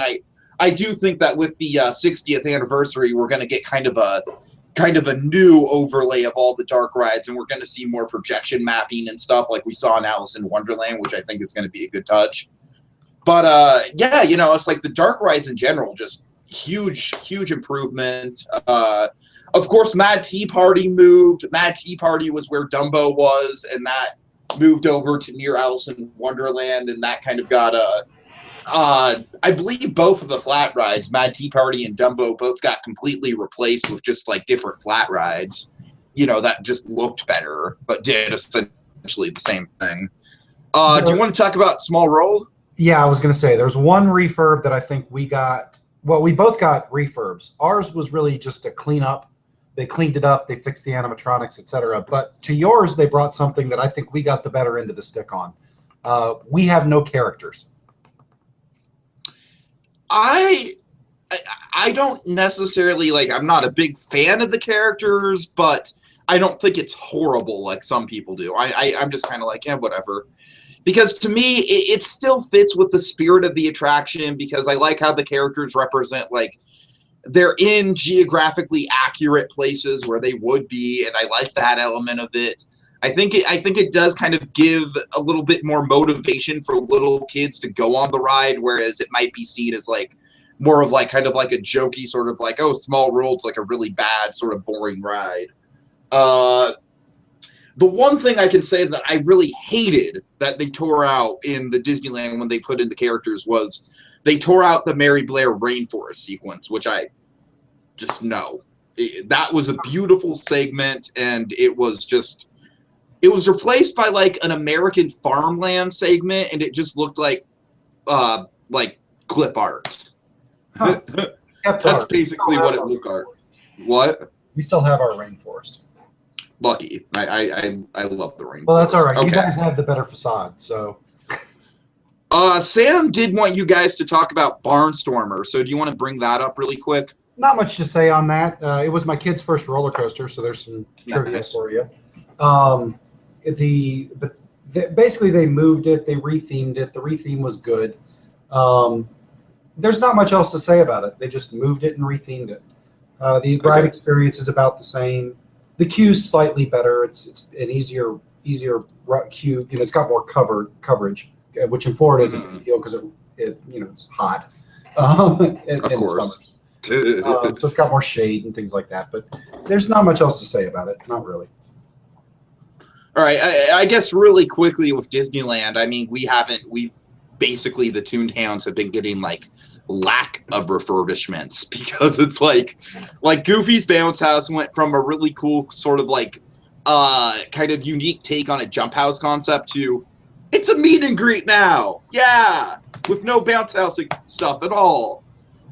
I do think that with the 60th anniversary, we're going to get kind of a new overlay of all the dark rides, and we're going to see more projection mapping and stuff like we saw in Alice in Wonderland, which I think is going to be a good touch. But yeah, it's like the dark rides in general, just huge improvement. Of course, Mad Tea Party moved. Mad Tea Party was where Dumbo was, and that moved over to near Alice in Wonderland, and that kind of got I believe both of the flat rides, Mad Tea Party and Dumbo, both got completely replaced with just like different flat rides, that just looked better, but did essentially the same thing. Do you want to talk about Small World? Yeah, I was going to say, there's one refurb that I think we got. Well, we both got refurbs. Ours was really just a cleanup They cleaned it up. They fixed the animatronics, etc. But to yours, they brought something that I think we got the better end of the stick on. We have no characters. I don't necessarily, like, I'm not a big fan of the characters, but I don't think it's horrible like some people do. I'm just kind of like, yeah, whatever. Because to me, it still fits with the spirit of the attraction, because I like how the characters represent, like, they're in geographically accurate places where they would be, and I like that element of it. I think it does kind of give a little bit more motivation for little kids to go on the ride, whereas it might be seen as like more of like kind of like a jokey sort of like, oh, Small World's like a really bad sort of boring ride. The one thing I can say that I really hated that they tore out in the Disneyland when they put in the characters was they tore out the Mary Blair rainforest sequence, which I just know. That was a beautiful segment, and it was replaced by like an American farmland segment, and it just looked like clip art. Huh. That's basically what it looked like. What? We still have our rainforest. Lucky. I love the rainforest. Well, that's all right. Okay. You guys have the better facade, so. Sam did want you guys to talk about Barnstormer, so do you want to bring that up really quick? Not much to say on that. It was my kid's first roller coaster, so there's some trivia Nice. for you. Basically they moved it, they rethemed it. The retheme was good. There's not much else to say about it. They just moved it and rethemed it. The ride experience is about the same. The queue's slightly better. It's an easier queue. You know, it's got more coverage, which in Florida is a big deal because it's hot in the summers. So it's got more shade and things like that. But there's not much else to say about it. Not really. All right, I guess really quickly with Disneyland, I mean, we've basically the Toonhounds have been getting like lack of refurbishments, because it's like Goofy's Bounce House went from a really cool sort of like kind of unique take on a jump house concept to it's a meet and greet now, yeah, with no bounce house stuff at all.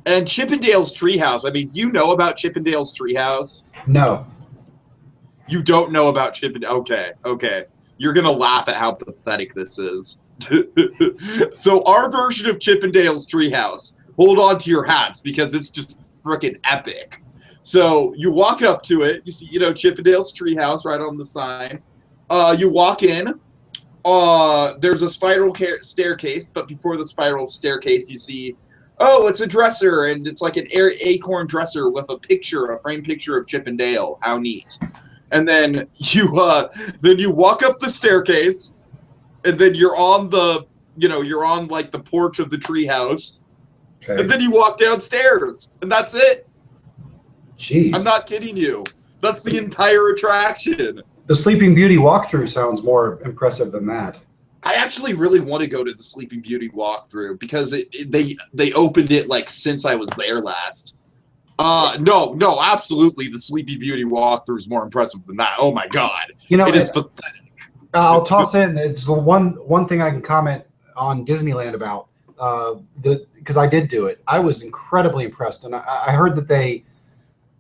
And Chippendales Treehouse, I mean, do you know about Chippendales Treehouse? No. You don't know about Chippendales? Okay. You're going to laugh at how pathetic this is. So our version of Chippendales Treehouse, hold on to your hats because it's just freaking epic. So you walk up to it, you see, Chippendales Treehouse right on the sign. You walk in. There's a spiral staircase, but before the spiral staircase, you see, oh, it's a dresser, and it's like an acorn dresser with a framed picture of Chippendale. How neat. And then you walk up the staircase, and then you're on like the porch of the treehouse, okay. And then you walk downstairs, and that's it. Jeez, I'm not kidding you. That's the entire attraction. The Sleeping Beauty walkthrough sounds more impressive than that. I actually really want to go to the Sleeping Beauty walkthrough because they opened it like since I was there last. No, absolutely. The Sleepy Beauty walkthrough is more impressive than that. Oh my God, it is pathetic. I'll toss in. It's the one thing I can comment on Disneyland about because I did do it. I was incredibly impressed, and I heard that they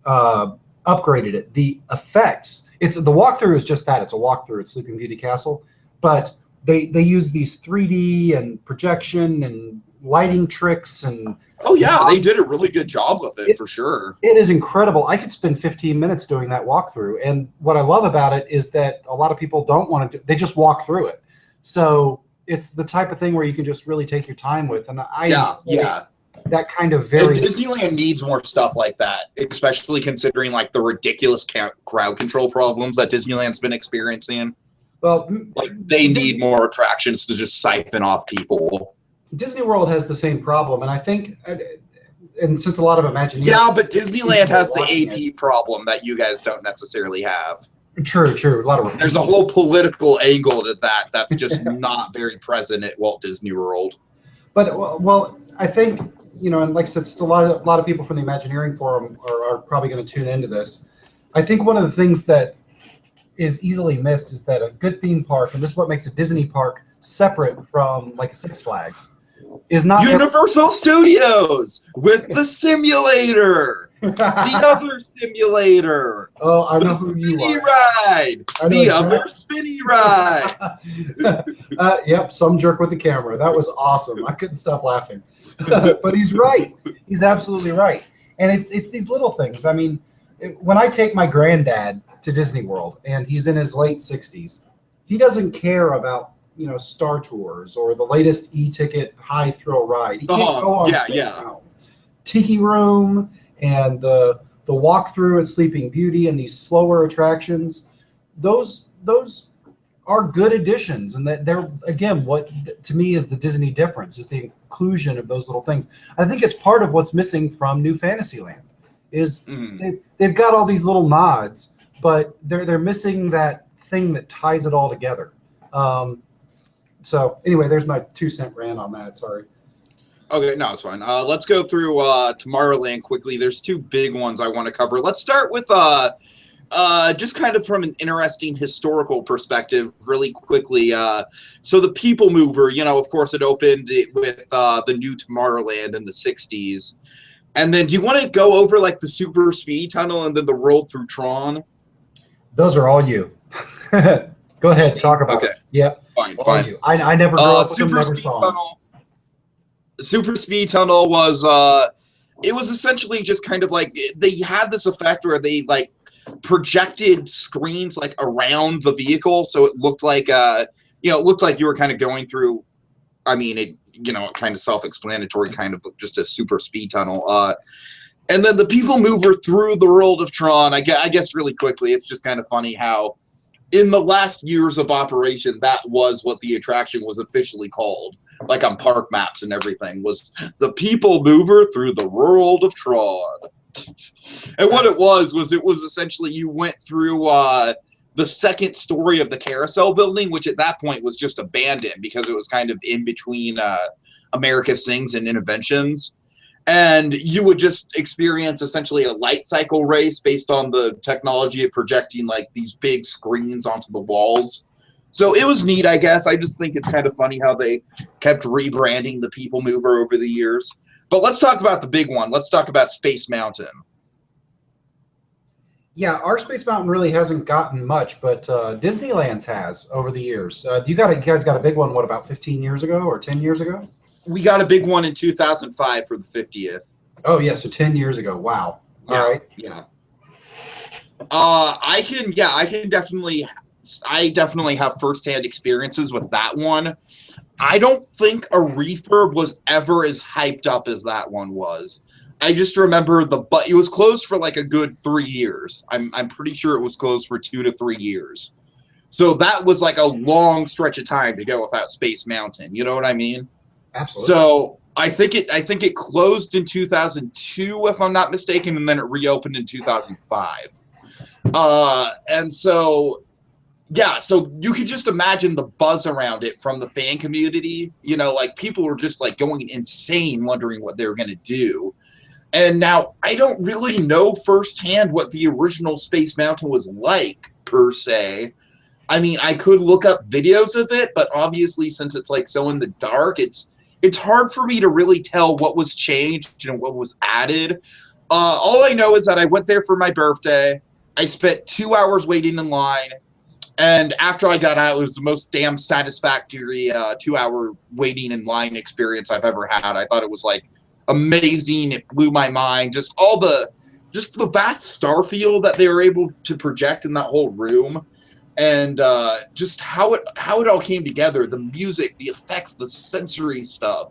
upgraded it. The effects. The walkthrough is just that. It's a walkthrough. It's Sleeping Beauty Castle, but they use these 3D and projection and lighting tricks and. Oh yeah, they did a really good job with it for sure. It is incredible. I could spend 15 minutes doing that walkthrough, and what I love about it is that a lot of people don't want to do. They just walk through it. So it's the type of thing where you can just really take your time with, and that kind of very. And Disneyland needs more stuff like that, especially considering like the ridiculous crowd control problems that Disneyland's been experiencing. Well, like they need more attractions to just siphon off people. Disney World has the same problem, and I think, and since a lot of Imagineering... Yeah, but Disneyland has the AP problem that you guys don't necessarily have. True. A lot of There's a whole political angle to that that's just not very present at Walt Disney World. But, well, I think, and like I said, a lot of people from the Imagineering Forum are probably going to tune into this. I think one of the things that is easily missed is that a good theme park, and this is what makes a Disney park separate from like a Six Flags, is not Universal Studios with the simulator. The other simulator. Oh, I know who you Spinny are. Ride. The other spinny ride. Yep, some jerk with the camera. That was awesome. I couldn't stop laughing. But he's right. He's absolutely right. And it's these little things. I mean, when I take my granddad to Disney World, and he's in his late 60s, he doesn't care about, you know, Star Tours or the latest e-ticket high thrill ride. He can't go on Space Mountain. Tiki Room and the walkthrough at Sleeping Beauty and these slower attractions, those are good additions, and that they're, again, what to me is the Disney difference, is the inclusion of those little things. I think it's part of what's missing from New Fantasyland is they've got all these little nods, but they're missing that thing that ties it all together. So anyway, there's my 2-cent rant on that. Sorry. Okay, no, it's fine. Let's go through Tomorrowland quickly. There's 2 big ones I want to cover. Let's start with just kind of from an interesting historical perspective really quickly. So the People Mover, you know, of course, it opened with the new Tomorrowland in the 60s. And then do you want to go over, like, the Super Speed Tunnel and then the Roll Through Tron? Those are all you. Go ahead, talk about it. Yep. Fine. You. I never grew up with them, never saw them. Super Speed Tunnel was it was essentially just kind of like they had this effect where they like projected screens like around the vehicle, so it looked like you know, it looked like you were kind of going through, I mean, it, you know, kind of self-explanatory, kind of just a super speed tunnel. And then the People Mover through the world of Tron, I guess really quickly, it's just kind of funny how in the last years of operation, that was what the attraction was officially called, like on park maps and everything, was the People Mover through the world of Tron. And what it was essentially you went through the second story of the carousel building, which at that point was just abandoned because it was kind of in between America Sings and Interventions. And you would just experience essentially a light cycle race based on the technology of projecting like these big screens onto the walls. So it was neat, I guess. I just think it's kind of funny how they kept rebranding the People Mover over the years. But let's talk about the big one. Let's talk about Space Mountain. Yeah, our Space Mountain really hasn't gotten much, but Disneyland's has over the years. You guys got a big one, what, about 15 years ago or 10 years ago? We got a big one in 2005 for the 50th. Oh, yeah, so 10 years ago. Wow. Yeah, all right. Yeah. I definitely have firsthand experiences with that one. I don't think a refurb was ever as hyped up as that one was. I just remember it was closed for like a good 3 years. I'm pretty sure it was closed for 2 to 3 years. So that was like a long stretch of time to go without Space Mountain. You know what I mean? Absolutely. So I think it closed in 2002, if I'm not mistaken, and then it reopened in 2005. And so, yeah, so you could just imagine the buzz around it from the fan community. You know, like people were just like going insane, wondering what they were going to do. And now I don't really know firsthand what the original Space Mountain was like, per se. I mean, I could look up videos of it, but obviously since it's like so in the dark, it's hard for me to really tell what was changed and what was added. All I know is that I went there for my birthday. I spent 2 hours waiting in line. And after I got out, it was the most damn satisfactory 2-hour waiting in line experience I've ever had. I thought it was like amazing. It blew my mind. Just the vast star field that they were able to project in that whole room. And just how it all came together, the music, the effects, the sensory stuff,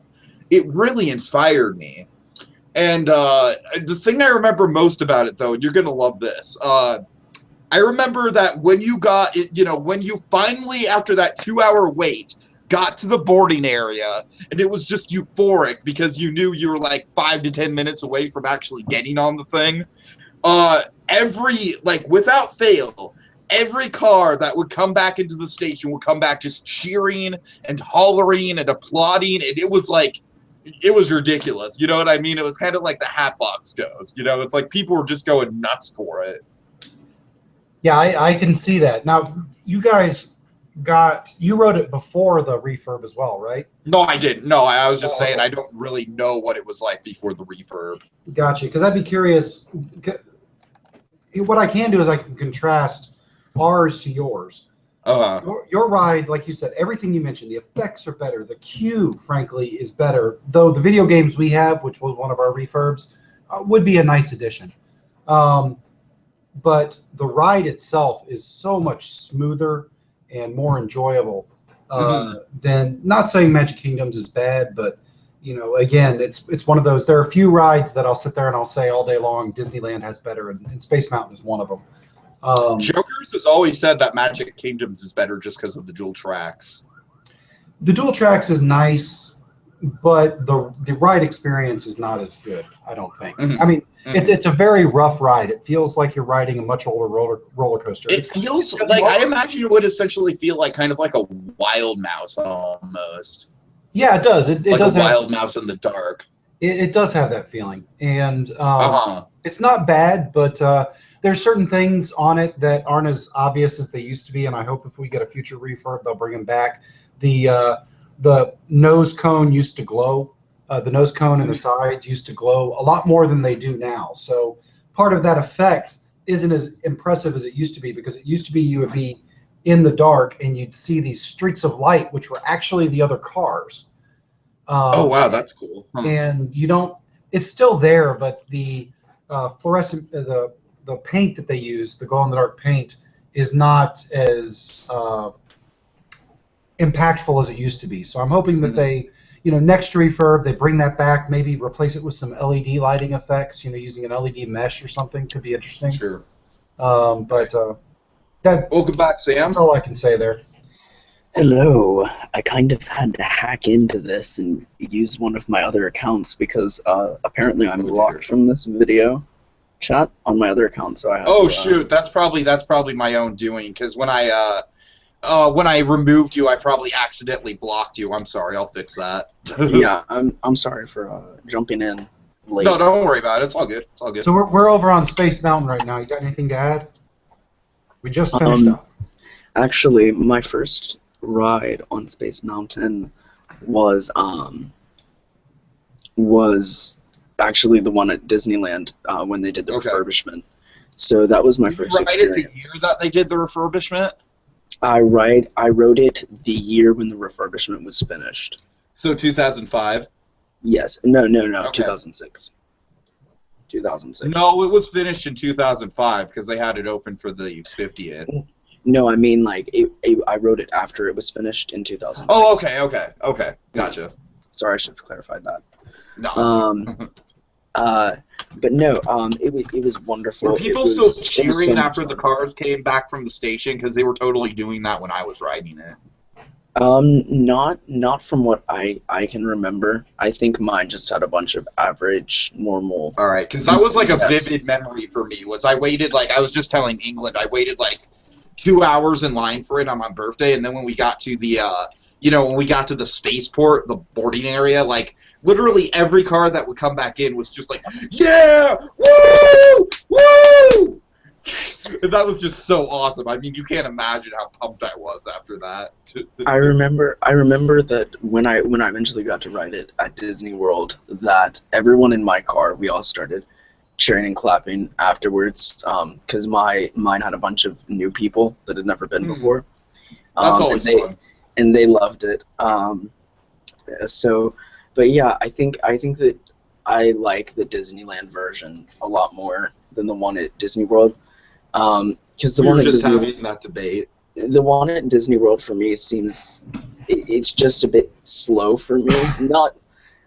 it really inspired me. And the thing I remember most about it, though, and you're going to love this, I remember that when you got, when you finally, after that 2-hour wait, got to the boarding area, and it was just euphoric because you knew you were like 5 to 10 minutes away from actually getting on the thing. Without fail, every car that would come back into the station would come back just cheering and hollering and applauding, and it was ridiculous. You know what I mean? It was kind of like the Hatbox goes. You know, it's like people were just going nuts for it. Yeah, I can see that. Now, you guys you wrote it before the refurb as well, right? No, I didn't. No, I was just saying I don't really know what it was like before the refurb. Gotcha. Because I'd be curious. What I can do is I can contrast ours to yours. Your ride, like you said, everything you mentioned, the effects are better. The queue, frankly, is better. Though the video games we have, which was one of our refurbs, would be a nice addition. But the ride itself is so much smoother and more enjoyable than, not saying Magic Kingdoms is bad, but again, it's one of those. There are a few rides that I'll sit there and I'll say all day long, Disneyland has better, and Space Mountain is one of them. Jokers has always said that Magic Kingdoms is better just because of the dual tracks. The dual tracks is nice, but the ride experience is not as good, I don't think. I mean, it's a very rough ride. It feels like you're riding a much older roller coaster. It feels like, I imagine it would essentially feel like kind of like a Wild Mouse almost. Yeah, it does. It like does a have, Wild Mouse in the dark. It does have that feeling, and it's not bad, but there's certain things on it that aren't as obvious as they used to be, and I hope if we get a future refurb, they'll bring them back. The nose cone used to glow. The nose cone and the sides used to glow a lot more than they do now. So part of that effect isn't as impressive as it used to be, because it used to be you would be in the dark and you'd see these streaks of light, which were actually the other cars. Oh, wow, that's cool. And you don't, it's still there, but the fluorescent, the paint that they use, the glow-in-the-dark paint, is not as impactful as it used to be. So I'm hoping that they, next refurb, they bring that back, maybe replace it with some LED lighting effects, using an LED mesh or something could be interesting. Sure. Welcome back, Sam. That's all I can say there. Hello. I kind of had to hack into this and use one of my other accounts because apparently I'm blocked from this video chat on my other account. So I have shoot, that's probably my own doing, because when I removed you, I probably accidentally blocked you. I'm sorry. I'll fix that. Yeah, I'm sorry for jumping in late. No, don't worry about it. It's all good. It's all good. So we're over on Space Mountain right now. You got anything to add? We just finished up. Actually, my first ride on Space Mountain was actually the one at Disneyland when they did the refurbishment. So that was my first experience. You the year that they did the refurbishment? I wrote it the year when the refurbishment was finished. So 2005? Yes. No, 2006. 2006. No, it was finished in 2005 because they had it open for the 50th. No, I mean, like, I wrote it after it was finished in 2006. Oh, okay. Gotcha. Sorry, I should have clarified that. No. But no, it was wonderful. Were people still cheering after the cars came back from the station? Because they were totally doing that when I was riding it. Not from what I can remember. I think mine just had a bunch of average, normal. All right, because that was like a vivid memory for me. I waited, like I was just telling England, I waited like 2 hours in line for it on my birthday, and then when we got to the when we got to the spaceport, the boarding area, like literally every car that would come back in was just like, yeah, woo, woo. And that was just so awesome. I mean, you can't imagine how pumped I was after that. I remember that when I eventually got to ride it at Disney World, that everyone in my car, we all started cheering and clapping afterwards, because mine had a bunch of new people that had never been before. That's always fun. And they loved it. But yeah, I think that I like the Disneyland version a lot more than the one at Disney World. Because the one at Disney World, having that debate. The one at Disney World for me seems it's just a bit slow for me.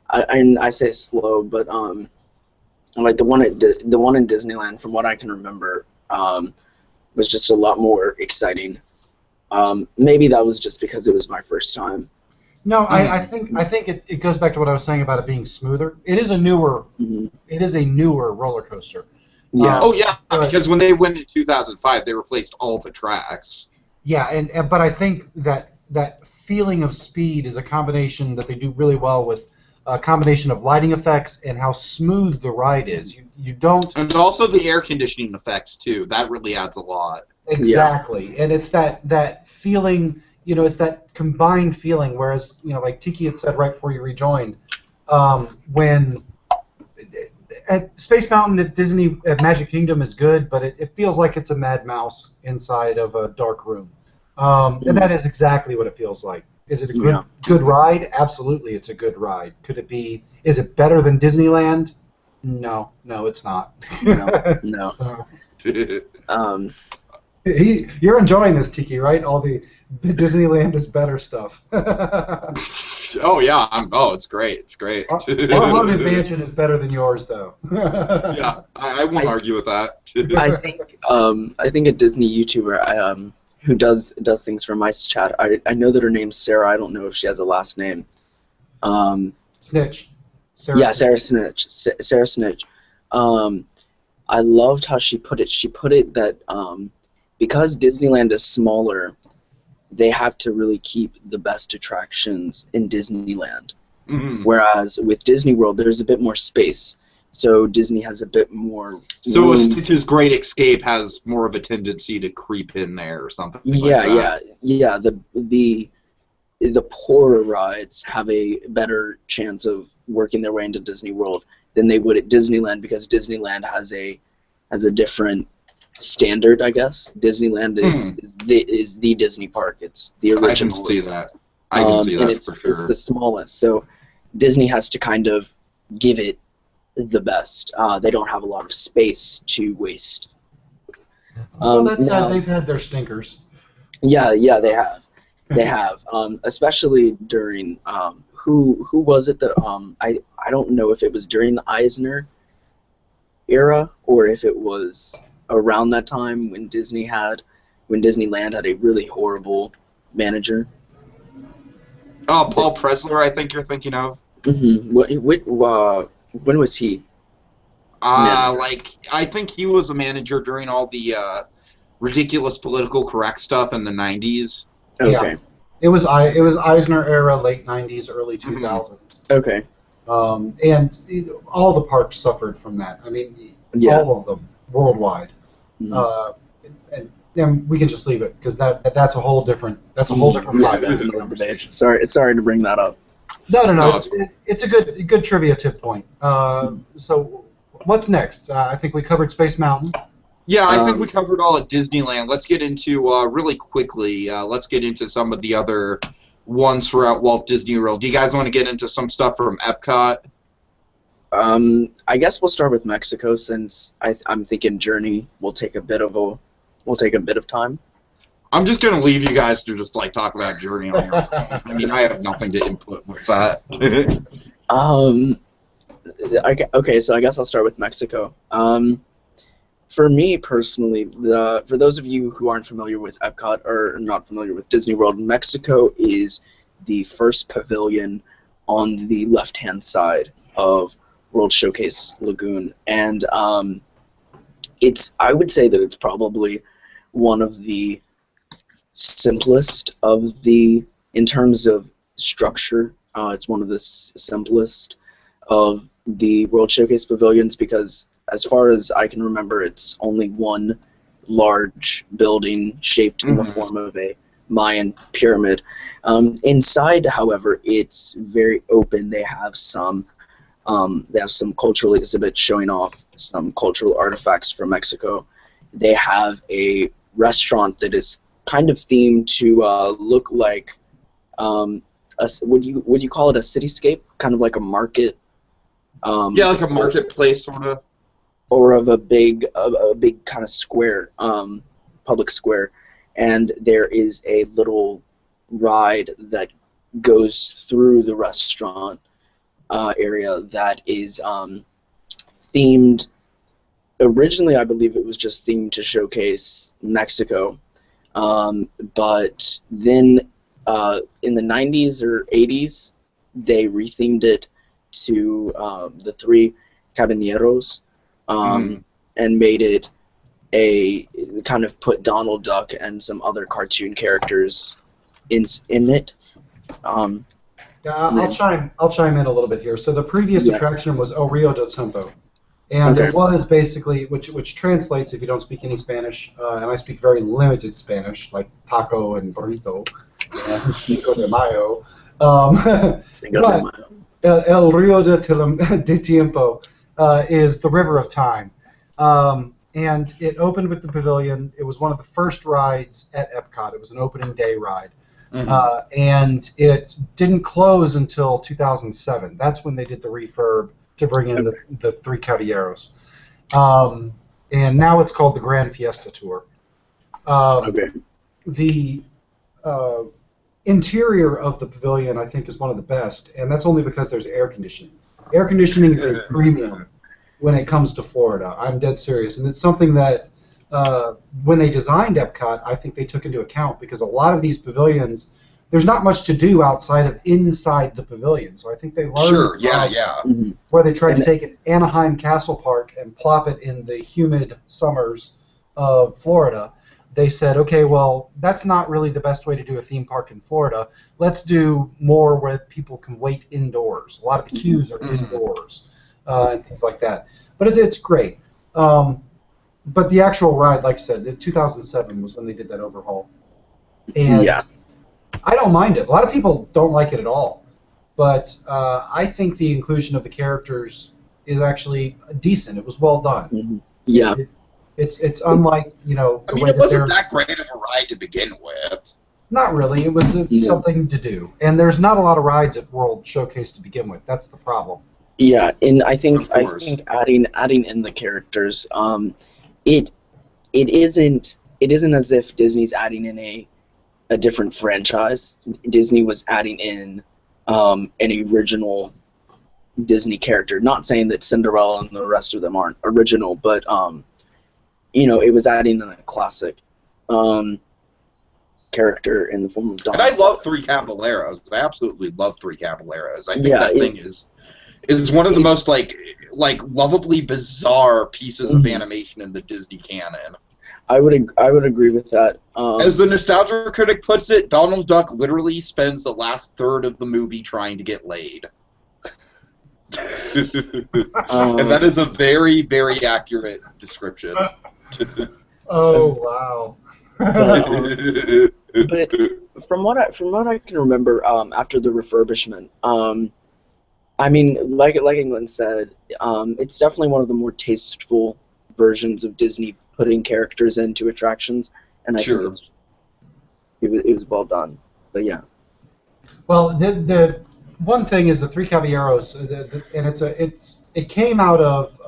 I say slow, but like the one in Disneyland, from what I can remember, was just a lot more exciting. Maybe that was just because it was my first time. No, I think it goes back to what I was saying about it being smoother. It is a newer roller coaster. Yeah. Because when they went in 2005, they replaced all the tracks. Yeah, but I think that feeling of speed is a combination that they do really well with. A combination of lighting effects and how smooth the ride is. You don't. And also the air conditioning effects too. That really adds a lot. Exactly, and it's that feeling. you know, it's that combined feeling. Whereas, you know, like Tiki had said right before you rejoined, when at Space Mountain at Magic Kingdom is good, but it feels like it's a Mad Mouse inside of a dark room, and that is exactly what it feels like. Is it a good ride? Absolutely, it's a good ride. Could it be? Is it better than Disneyland? No, it's not. No. So, you're enjoying this, Tiki, right? All the Disneyland is better stuff. Oh yeah, it's great. It's great. Our Haunted Mansion is better than yours, though. Yeah, I won't argue with that. I think a Disney YouTuber who does things for Mice Chat. I know that her name's Sarah. I don't know if she has a last name. Snitch. Sarah Snitch. Sarah Snitch. I loved how she put it. She put it that because Disneyland is smaller, they have to really keep the best attractions in Disneyland. Mm-hmm. Whereas with Disney World, there's a bit more space. So Disney has a bit more So room. a Stitch's Great Escape has more of a tendency to creep in there or something like that. Yeah. The poorer rides have a better chance of working their way into Disney World than they would at Disneyland, because Disneyland has a different standard, I guess. Disneyland is the Disney park. It's the original. I can see that. I can see that for sure. It's the smallest, so Disney has to kind of give it the best. They don't have a lot of space to waste. Well, that's they've had their stinkers. Yeah, they have. They have, especially during who was it that I don't know if it was during the Eisner era or if it was around that time when Disneyland had a really horrible manager. Oh, Paul Pressler, I think you're thinking of. Mm-hmm. When was he? I think he was a manager during all the ridiculous political correct stuff in the 90s. Okay. Yeah. It was Eisner era, late 90s, early 2000s. Okay. And all the parks suffered from that. I mean, all of them worldwide. Mm-hmm. And we can just leave it because that's a whole different conversation. Sorry to bring that up. No. It's a good trivia tip point. So what's next? I think we covered Space Mountain. Yeah, I think we covered all at Disneyland. Let's get into, really quickly, let's get into some of the other ones throughout Walt Disney World. Do you guys want to get into some stuff from Epcot? I guess we'll start with Mexico, since I'm thinking Journey will take a bit of time. I'm just going to leave you guys to just, talk about Journey on your own. I mean, I have nothing to input with that. Okay, so I guess I'll start with Mexico. For me personally, for those of you who aren't familiar with Epcot or not familiar with Disney World, Mexico is the first pavilion on the left-hand side of World Showcase Lagoon, and I would say that it's probably one of the simplest in terms of structure. It's one of the simplest of the World Showcase pavilions, because as far as I can remember, it's only one large building shaped in the form of a Mayan pyramid. Inside, however, it's very open. They have some cultural exhibits showing off some cultural artifacts from Mexico. They have a restaurant that is kind of themed to look like would you call it a cityscape? Kind of like a market. Like a marketplace, sort of. Or of a big kind of square, public square, and there is a little ride that goes through the restaurant area that is themed. Originally, I believe it was just themed to showcase Mexico, but then in the 90s or 80s, they rethemed it to the Three Caballeros. And made it kind of put Donald Duck and some other cartoon characters in it. I'll chime in a little bit here. So the previous attraction was El Rio del Tiempo. And it was basically, which translates if you don't speak any Spanish, and I speak very limited Spanish, like taco and burrito, and Cinco de Mayo. But El Rio de Tiempo is the River of Time. And it opened with the pavilion. It was one of the first rides at Epcot. It was an opening day ride. And it didn't close until 2007. That's when they did the refurb to bring in the Three Caballeros. And now it's called the Grand Fiesta Tour. The interior of the pavilion, I think, is one of the best, and that's only because there's air conditioning. Air conditioning is a premium when it comes to Florida. I'm dead serious, and it's something that when they designed Epcot, I think they took into account, because a lot of these pavilions, there's not much to do outside of inside the pavilion. So I think they learned where they tried to take an Anaheim Castle Park and plop it in the humid summers of Florida. They said, okay, well, that's not really the best way to do a theme park in Florida. Let's do more where people can wait indoors. A lot of the queues are indoors and things like that. But it's great. But the actual ride, like I said, in 2007 was when they did that overhaul. And I don't mind it. A lot of people don't like it at all. But I think the inclusion of the characters is actually decent. It was well done. It's unlike, you know... I mean, it wasn't that great of a ride to begin with. Not really. It was something to do. And there's not a lot of rides at World Showcase to begin with. That's the problem. Yeah, and I think adding in the characters, it isn't as if Disney's adding in a different franchise. Disney was adding in an original Disney character. Not saying that Cinderella and the rest of them aren't original, but you know, it was adding in a classic character in the form of Donald. And I love Three Caballeros. I absolutely love Three Caballeros. I think that thing is one of the most like lovably bizarre pieces of animation in the Disney canon. I would agree with that. As the nostalgia critic puts it, Donald Duck literally spends the last third of the movie trying to get laid. And that is a very, very accurate description. Oh wow! But from what I can remember, after the refurbishment, I mean, like England said, it's definitely one of the more tasteful versions of Disney putting characters into attractions, and I think it was well done. But yeah. Well, the one thing is the Three Caballeros, and it came out of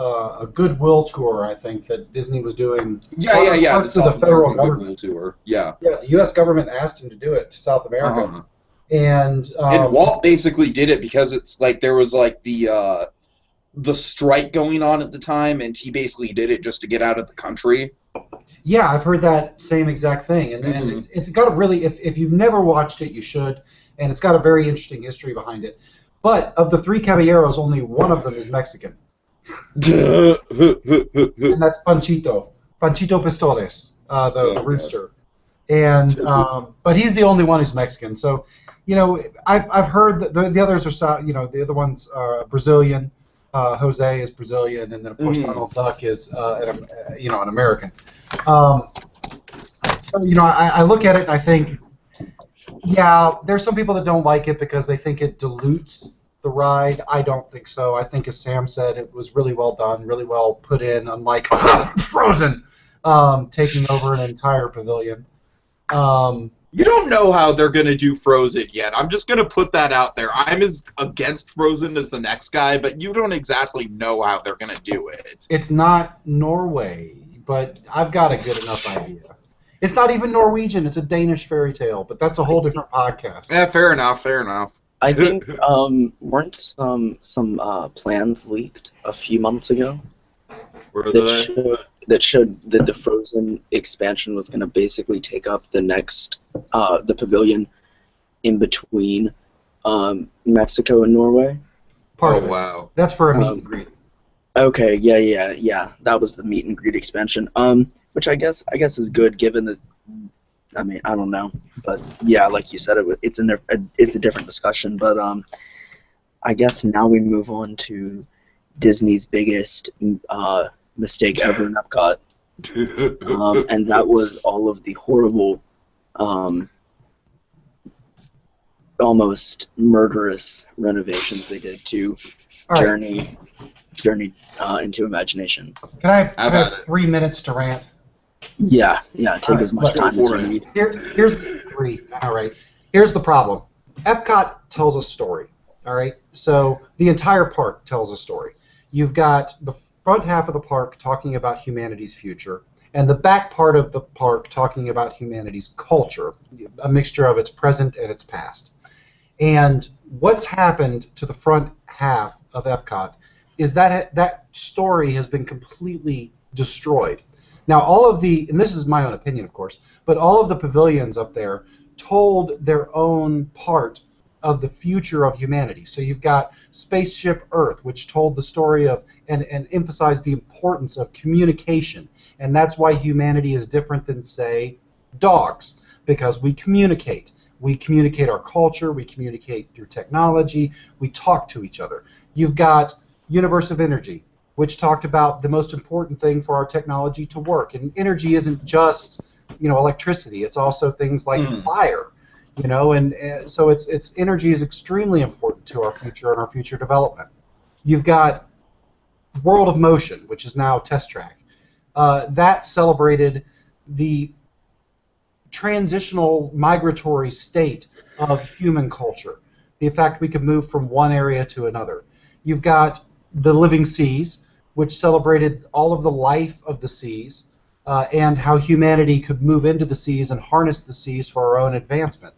a goodwill tour, I think, that Disney was doing. Yeah. The federal government tour. Yeah, the U.S. government asked him to do it to South America, and Walt basically did it because it's like there was like the strike going on at the time, and he basically did it just to get out of the country. Yeah, I've heard that same exact thing, and it's got a really, if you've never watched it, you should, and it's got a very interesting history behind it. But of the Three Caballeros, only one of them is Mexican. And that's Panchito Pistoles, the rooster. And but he's the only one who's Mexican. So, you know, I've heard that the others are, you know, the other one's Brazilian. Jose is Brazilian, and then of course Donald Duck is an American. So, you know, I look at it and I think, yeah, there's some people that don't like it because they think it dilutes the ride. I don't think so. I think, as Sam said, it was really well done, really well put in, unlike Frozen taking over an entire pavilion. You don't know how they're going to do Frozen yet. I'm just going to put that out there. I'm as against Frozen as the next guy, but you don't exactly know how they're going to do it. It's not Norway, but I've got a good enough idea. It's not even Norwegian. It's a Danish fairy tale, but that's a whole different podcast. Yeah, fair enough. I think weren't some plans leaked a few months ago that showed that the Frozen expansion was going to basically take up the next the pavilion in between Mexico and Norway. Part of it. Wow. That's for a meet and greet. Okay, yeah. That was the meet and greet expansion. Which I guess is good, given that. I mean, I don't know, but yeah, like you said, it's a different discussion. But I guess now we move on to Disney's biggest mistake ever in Epcot. And that was all of the horrible, almost murderous renovations they did to Journey into Imagination. Can I have 3 minutes to rant? Yeah, take as much time as you need. Here's 3. All right. Here's the problem. Epcot tells a story. All right. So the entire park tells a story. You've got the front half of the park talking about humanity's future, and the back part of the park talking about humanity's culture, a mixture of its present and its past. And what's happened to the front half of Epcot is that that story has been completely destroyed. Now, all of the, and this is my own opinion, of course, but all of the pavilions up there told their own part of the future of humanity. So you've got Spaceship Earth, which told the story of and emphasized the importance of communication. And that's why humanity is different than, say, dogs, because we communicate. We communicate our culture, we communicate through technology, we talk to each other. You've got Universe of Energy, which talked about the most important thing for our technology to work. And energy isn't just, electricity, it's also things like fire. And so it's energy is extremely important to our future and our future development. You've got World of Motion, which is now Test Track. That celebrated the transitional migratory state of human culture, the fact we could move from one area to another. You've got the Living Seas, which celebrated all of the life of the seas and how humanity could move into the seas and harness the seas for our own advancement.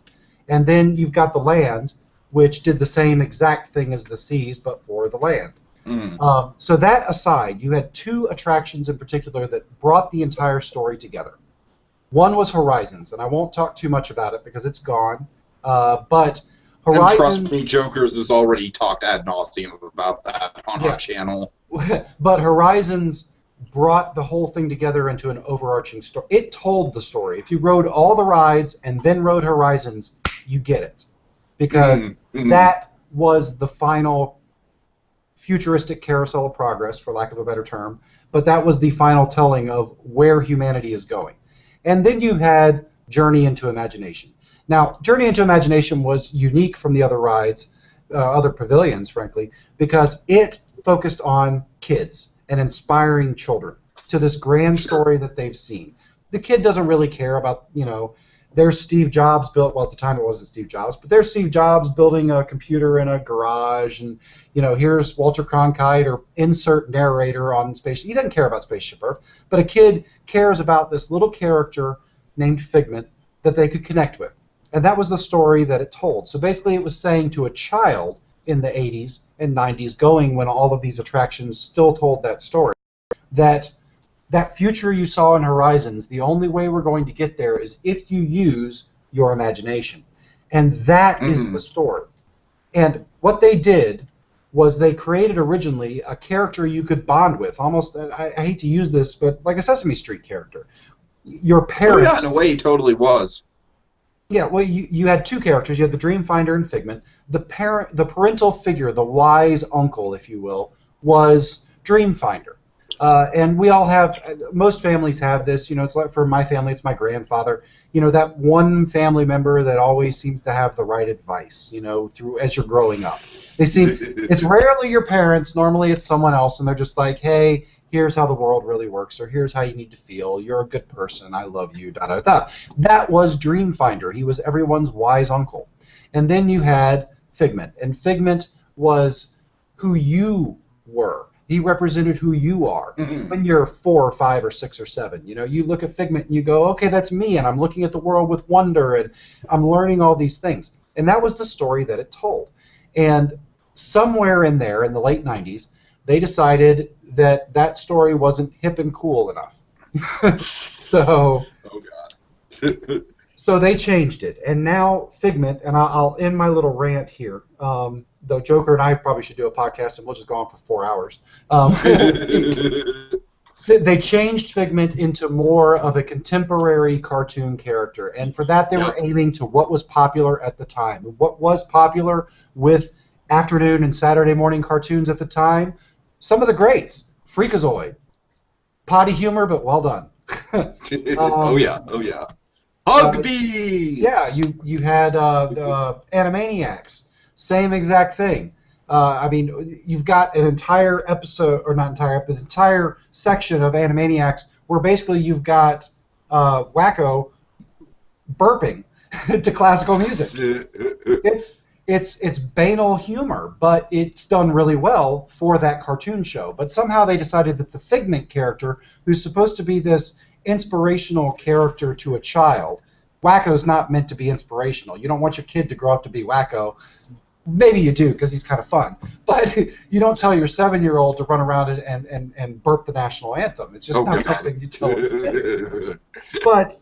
And then you've got the Land, which did the same exact thing as the seas, but for the land. So that aside, you had 2 attractions in particular that brought the entire story together. One was Horizons, and I won't talk too much about it because it's gone. But Horizons... And trust me, Jokers has already talked ad nauseum about that on our channel. But Horizons brought the whole thing together into an overarching story. It told the story. If you rode all the rides and then rode Horizons, you get it. Because that was the final futuristic carousel of progress, for lack of a better term, but that was the final telling of where humanity is going. And then you had Journey into Imagination. Now, Journey into Imagination was unique from the other rides, other pavilions, frankly, because it focused on kids and inspiring children to this grand story that they've seen. The kid doesn't really care about, there's Steve Jobs built, well, at the time it wasn't Steve Jobs, but there's Steve Jobs building a computer in a garage, and, here's Walter Cronkite or insert narrator on Spaceship. He doesn't care about Spaceship Earth, but a kid cares about this little character named Figment that they could connect with. And that was the story that it told. So basically it was saying to a child in the 80s and 90s, going when all of these attractions still told that story, that future you saw in Horizons, the only way we're going to get there is if you use your imagination. And that is the story. And what they did was they created originally a character you could bond with, almost, I hate to use this, but like a Sesame Street character. Your parents... Oh, yeah, in a way, he totally was. Yeah, well, you had 2 characters. You had the Dreamfinder and Figment. The parental figure, the wise uncle, if you will, was Dreamfinder. And we all have, most families have this, it's like for my family, it's my grandfather, that one family member that always seems to have the right advice, through as you're growing up. It's rarely your parents, normally it's someone else, and they're just like, hey, here's how the world really works, or here's how you need to feel, you're a good person, I love you, da-da-da. That was Dreamfinder. He was everyone's wise uncle. And then you had Figment, and Figment was who you were. He represented who you are when you're 4 or 5 or 6 or 7. You look at Figment and you go, okay, that's me, and I'm looking at the world with wonder, and I'm learning all these things. And that was the story that it told. And somewhere in there, in the late 90s, they decided that that story wasn't hip and cool enough. So they changed it. And now Figment, and I'll end my little rant here, though Joker and I probably should do a podcast and we'll just go on for 4 hours. They changed Figment into more of a contemporary cartoon character, and for that they were aiming to what was popular at the time. What was popular with afternoon and Saturday morning cartoons at the time? some of the greats. Freakazoid. Potty humor, but well done. Oh yeah. Hugbeats! Yeah, you had Animaniacs. Same exact thing. I mean, you've got an entire episode, or not entire, but an entire section of Animaniacs where basically you've got Wacko burping to classical music. It's banal humor, but it's done really well for that cartoon show. But somehow they decided that the Figment character, who's supposed to be this inspirational character to a child, Wacko's not meant to be inspirational. You don't want your kid to grow up to be Wacko. Maybe you do, because he's kind of fun. But you don't tell your 7-year-old to run around and burp the national anthem. It's just not something you tell them to do. But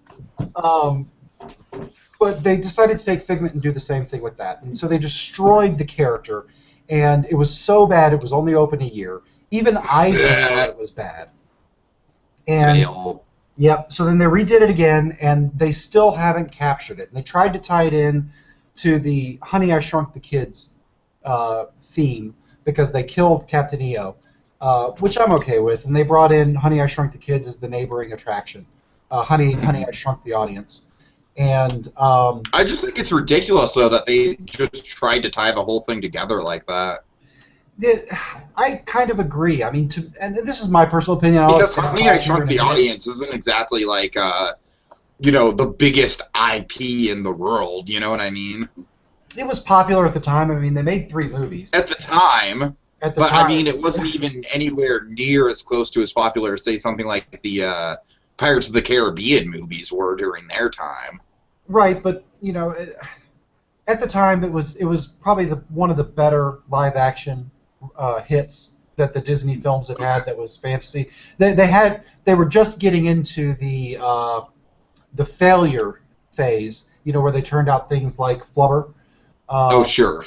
they decided to take Figment and do the same thing with that. And so they destroyed the character, and it was so bad it was only open a year. Even Eisner thought it was bad. And yep, so then they redid it again, and they still haven't captured it. And they tried to tie it in to the Honey, I Shrunk the Kids theme, because they killed Captain EO, which I'm okay with. And they brought in Honey, I Shrunk the Kids as the neighboring attraction. Honey, I Shrunk the Audience. And I just think it's ridiculous, though, that they just tried to tie the whole thing together like that. I kind of agree. I mean, and this is my personal opinion. Because Honey, I Shrunk the Audience isn't exactly like, the biggest IP in the world. You know what I mean? It was popular at the time. I mean, they made 3 movies. At the time. I mean, it wasn't even anywhere near as close to as popular as, say, something like the Pirates of the Caribbean movies were during their time. Right, but at the time it was probably one of the better live action hits that the Disney films had that was fantasy. They were just getting into the failure phase, where they turned out things like Flubber. Sure.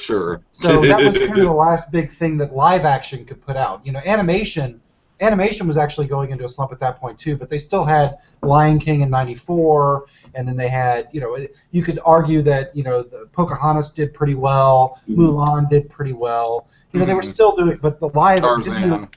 So that was kind of the last big thing that live action could put out. Animation was actually going into a slump at that point too, but they still had Lion King in '94, and then they had, you could argue that, the Pocahontas did pretty well, Mulan did pretty well. They were still doing, but the live Tarzan.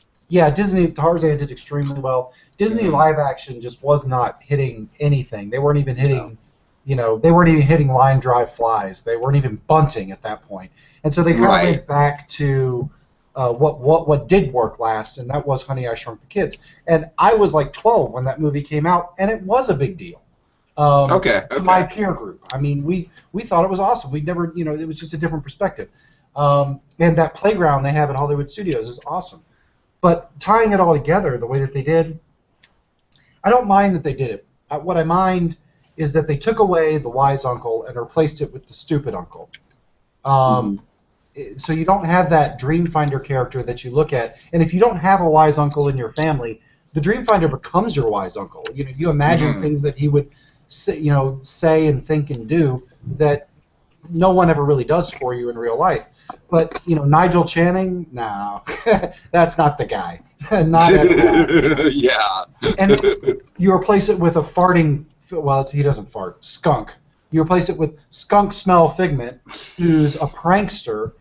Tarzan did extremely well. Disney live action just was not hitting anything. They weren't even hitting, they weren't even hitting line drive flies. They weren't even bunting at that point, and so they kind of went back to what did work last, and that was Honey, I Shrunk the Kids. And I was like 12 when that movie came out, and it was a big deal. To my peer group. I mean, we thought it was awesome. We never, it was just a different perspective. And that playground they have in Hollywood Studios is awesome. But tying it all together the way that they did, I don't mind that they did it. What I mind is that they took away the wise uncle and replaced it with the stupid uncle. So you don't have that Dreamfinder character that you look at, and if you don't have a wise uncle in your family, the Dreamfinder becomes your wise uncle. You imagine things that he would say and think and do that no one ever really does for you in real life. But Nigel Channing, no, that's not the guy. Not at all. Yeah. And you replace it with a farting. Well, he doesn't fart. Skunk. You replace it with Skunk Smell Figment, who's a prankster.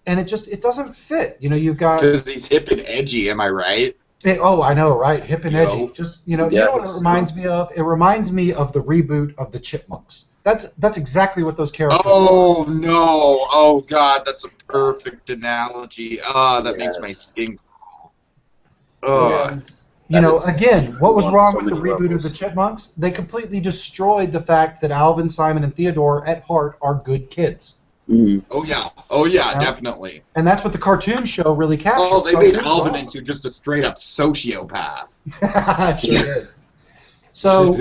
And it doesn't fit. You've got... Because he's hip and edgy, am I right? I know, right? Hip and edgy. Just, you know what it reminds me of? It reminds me of the reboot of the Chipmunks. That's exactly what those characters are. Oh, no. Oh, God, that's a perfect analogy. That makes my skin crawl. Yes. Again, what was wrong with the reboot of the Chipmunks? They completely destroyed the fact that Alvin, Simon, and Theodore, at heart, are good kids. Mm. Oh yeah, definitely. And that's what the cartoon show really captured. Oh, they made Alvin into just a straight up sociopath. Sure did. So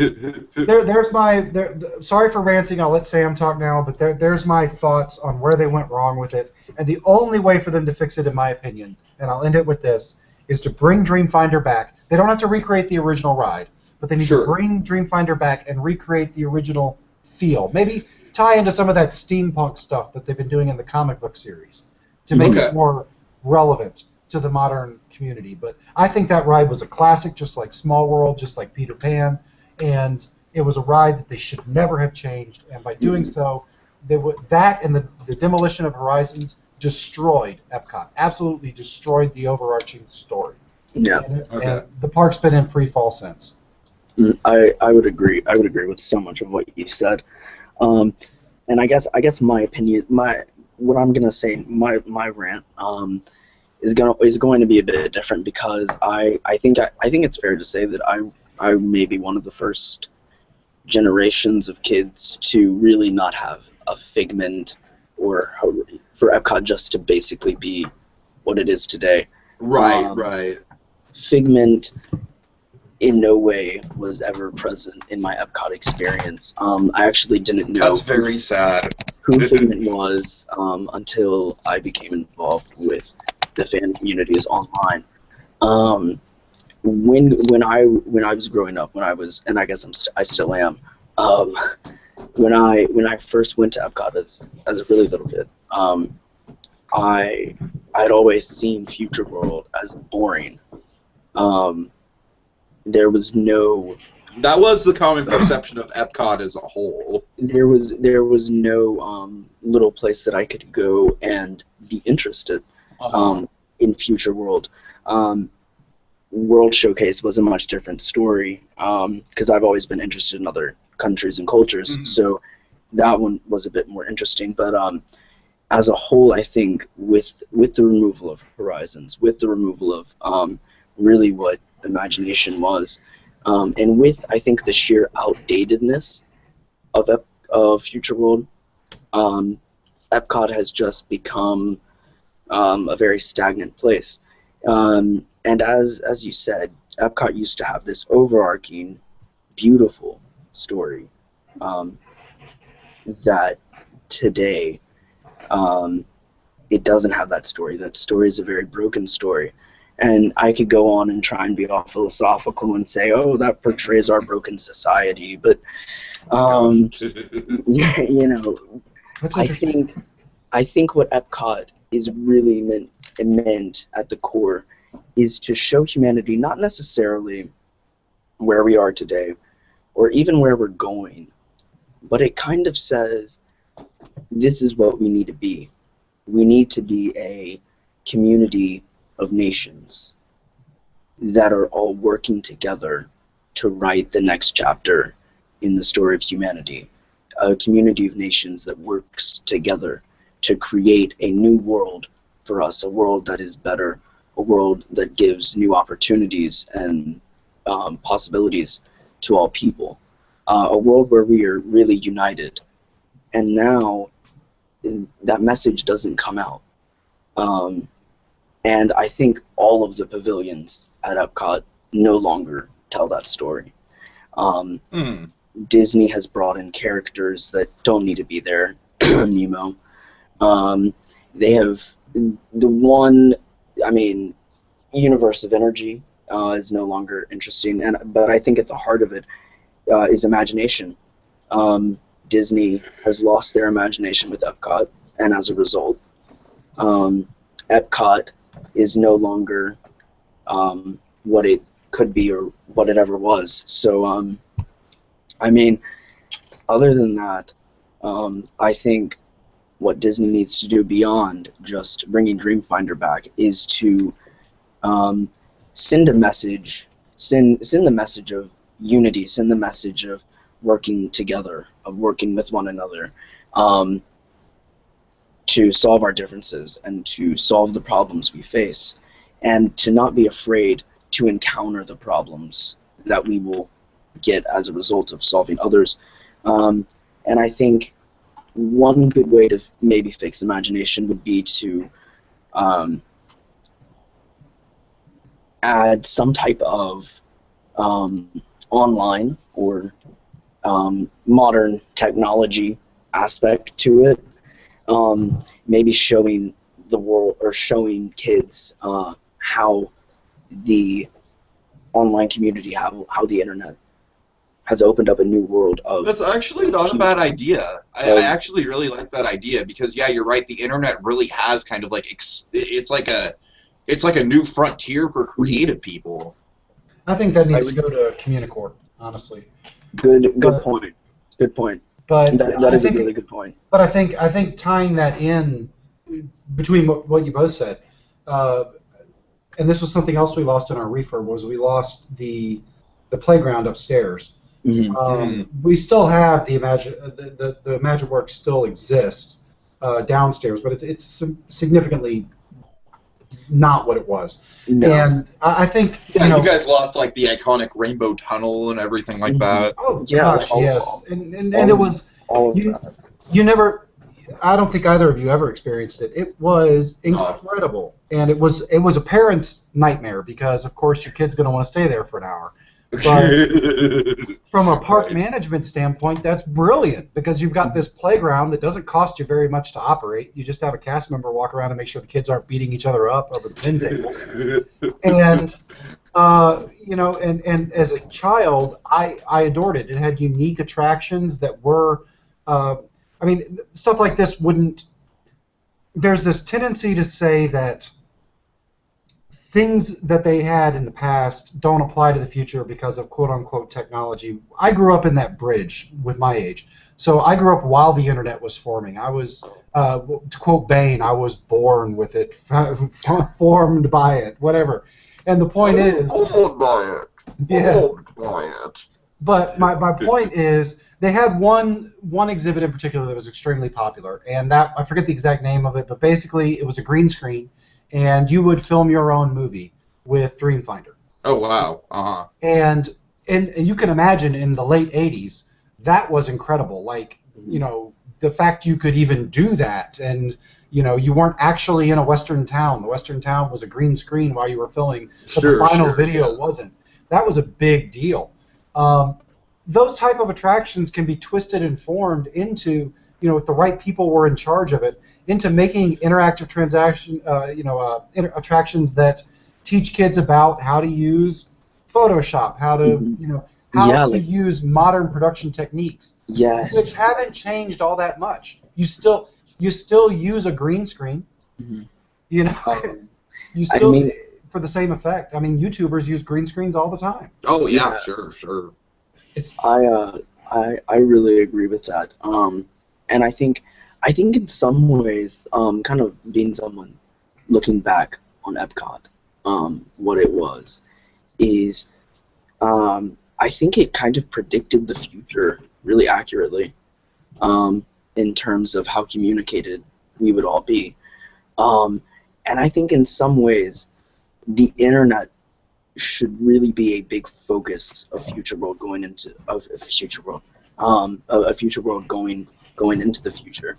there's my. Sorry for ranting. I'll let Sam talk now. But there's my thoughts on where they went wrong with it. And the only way for them to fix it, in my opinion, and I'll end it with this, is to bring Dreamfinder back. They don't have to recreate the original ride, but they need to bring Dreamfinder back and recreate the original feel. Maybe tie into some of that steampunk stuff that they've been doing in the comic book series to make it more relevant to the modern community. But I think that ride was a classic, just like Small World, just like Peter Pan, and it was a ride that they should never have changed. And by doing so, that and the demolition of Horizons destroyed Epcot. Absolutely destroyed the overarching story. Yeah. And the park's been in free fall since. I would agree. I would agree with so much of what you said. And I guess my opinion, what I'm gonna say, my rant, is going to be a bit different, because I think it's fair to say that I may be one of the first generations of kids to really not have a Figment or for Epcot just to basically be what it is today. Right. Figment in no way was ever present in my Epcot experience. I actually didn't know. That's very sad. Who Figment was until I became involved with the fan communities online. When I was growing up, and I guess I still am. When I first went to Epcot as a really little kid, I'd always seen Future World as boring. There was no. That was the common perception of Epcot as a whole. There was no little place that I could go and be interested in Future World. World Showcase was a much different story, because I've always been interested in other countries and cultures, so that one was a bit more interesting. But as a whole, I think with the removal of Horizons, with the removal of really what Imagination was, and with, I think, the sheer outdatedness of Future World, Epcot has just become a very stagnant place. And as you said, Epcot used to have this overarching, beautiful story that today it doesn't have that story. That story is a very broken story. And I could go on and try and be all philosophical and say, oh, that portrays our broken society. But, you know, I think what Epcot is really meant at the core is to show humanity not necessarily where we are today or even where we're going, but it kind of says this is what we need to be. We need to be a community of nations that are all working together to write the next chapter in the story of humanity. A community of nations that works together to create a new world for us, a world that is better, a world that gives new opportunities and possibilities to all people, a world where we are really united. And now that message doesn't come out. And I think all of the pavilions at Epcot no longer tell that story. Disney has brought in characters that don't need to be there. Nemo. They have the one, Universe of Energy is no longer interesting, but I think at the heart of it is imagination. Disney has lost their imagination with Epcot, and as a result, Epcot is no longer what it could be or what it ever was. So, other than that, I think what Disney needs to do beyond just bringing Dreamfinder back is to send a message, send the message of unity, send the message of working together, of working with one another, to solve our differences and to solve the problems we face, and to not be afraid to encounter the problems that we will get as a result of solving others. And I think one good way to maybe fix imagination would be to add some type of online or modern technology aspect to it. Maybe showing the world or showing kids how the online community, how the internet has opened up a new world of. That's actually not a bad idea. I actually really like that idea because, yeah, you're right. The internet really has kind of like it's like a new frontier for creative people. I think that needs to go to Communicore, honestly. Good point. Good point. But that is a really good point. But I think tying that in between what you both said, and this was something else we lost in our refurb, was we lost the playground upstairs. We still have the Imagineworks still exists downstairs, but it's significantly not what it was. No. And I think you guys lost like the iconic rainbow tunnel and everything like that. Oh yeah, gosh, yes, and it was you never. I don't think either of you ever experienced it. It was incredible, and it was a parent's nightmare because of course your kid's going to want to stay there for an hour. But from a park management standpoint, that's brilliant because you've got this playground that doesn't cost you very much to operate. You just have a cast member walk around and make sure the kids aren't beating each other up over the pin tables. And and as a child, I adored it. It had unique attractions that were, stuff like this wouldn't. There's this tendency to say that things that they had in the past don't apply to the future because of quote-unquote technology. I grew up in that bridge with my age. So I grew up while the internet was forming. I was, to quote Bane, I was born with it, formed by it, whatever. And the point is... Formed by it. Yeah. Formed by it. But my point is, they had one exhibit in particular that was extremely popular, and that, I forget the exact name of it, but basically it was a green screen, and you would film your own movie with Dreamfinder. Oh, wow. Uh-huh. And you can imagine in the late 80s, that was incredible. Like, the fact you could even do that, and, you weren't actually in a Western town. The Western town was a green screen while you were filming, but the final video wasn't. That was a big deal. Those type of attractions can be twisted and formed into, if the right people were in charge of it, into making interactive attractions that teach kids about how to use Photoshop, how to, to use modern production techniques. Yes. Which haven't changed all that much. You still use a green screen. You still for the same effect. YouTubers use green screens all the time. Oh yeah, sure. I really agree with that. And I think in some ways, kind of being someone looking back on Epcot, what it was is, I think it kind of predicted the future really accurately, in terms of how communicated we would all be. And I think in some ways, the internet should really be a big focus of Future World going into a Future World going into the future.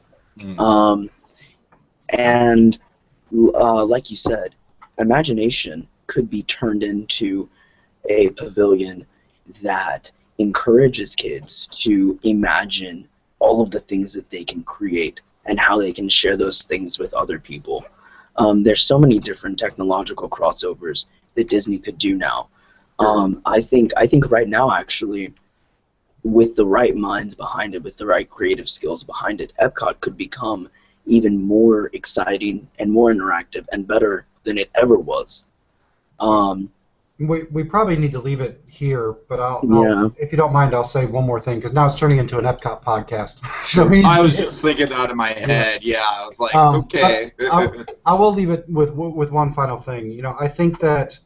And like you said, imagination could be turned into a pavilion that encourages kids to imagine all of the things that they can create and how they can share those things with other people. There's so many different technological crossovers that Disney could do now. I think right now, actually, with the right minds behind it, with the right creative skills behind it, Epcot could become even more exciting and more interactive and better than it ever was. We probably need to leave it here, but I'll if you don't mind, I'll say one more thing, because now it's turning into an Epcot podcast. So I was just thinking that in my head. Yeah, I was like, okay. I will leave it with one final thing. I think that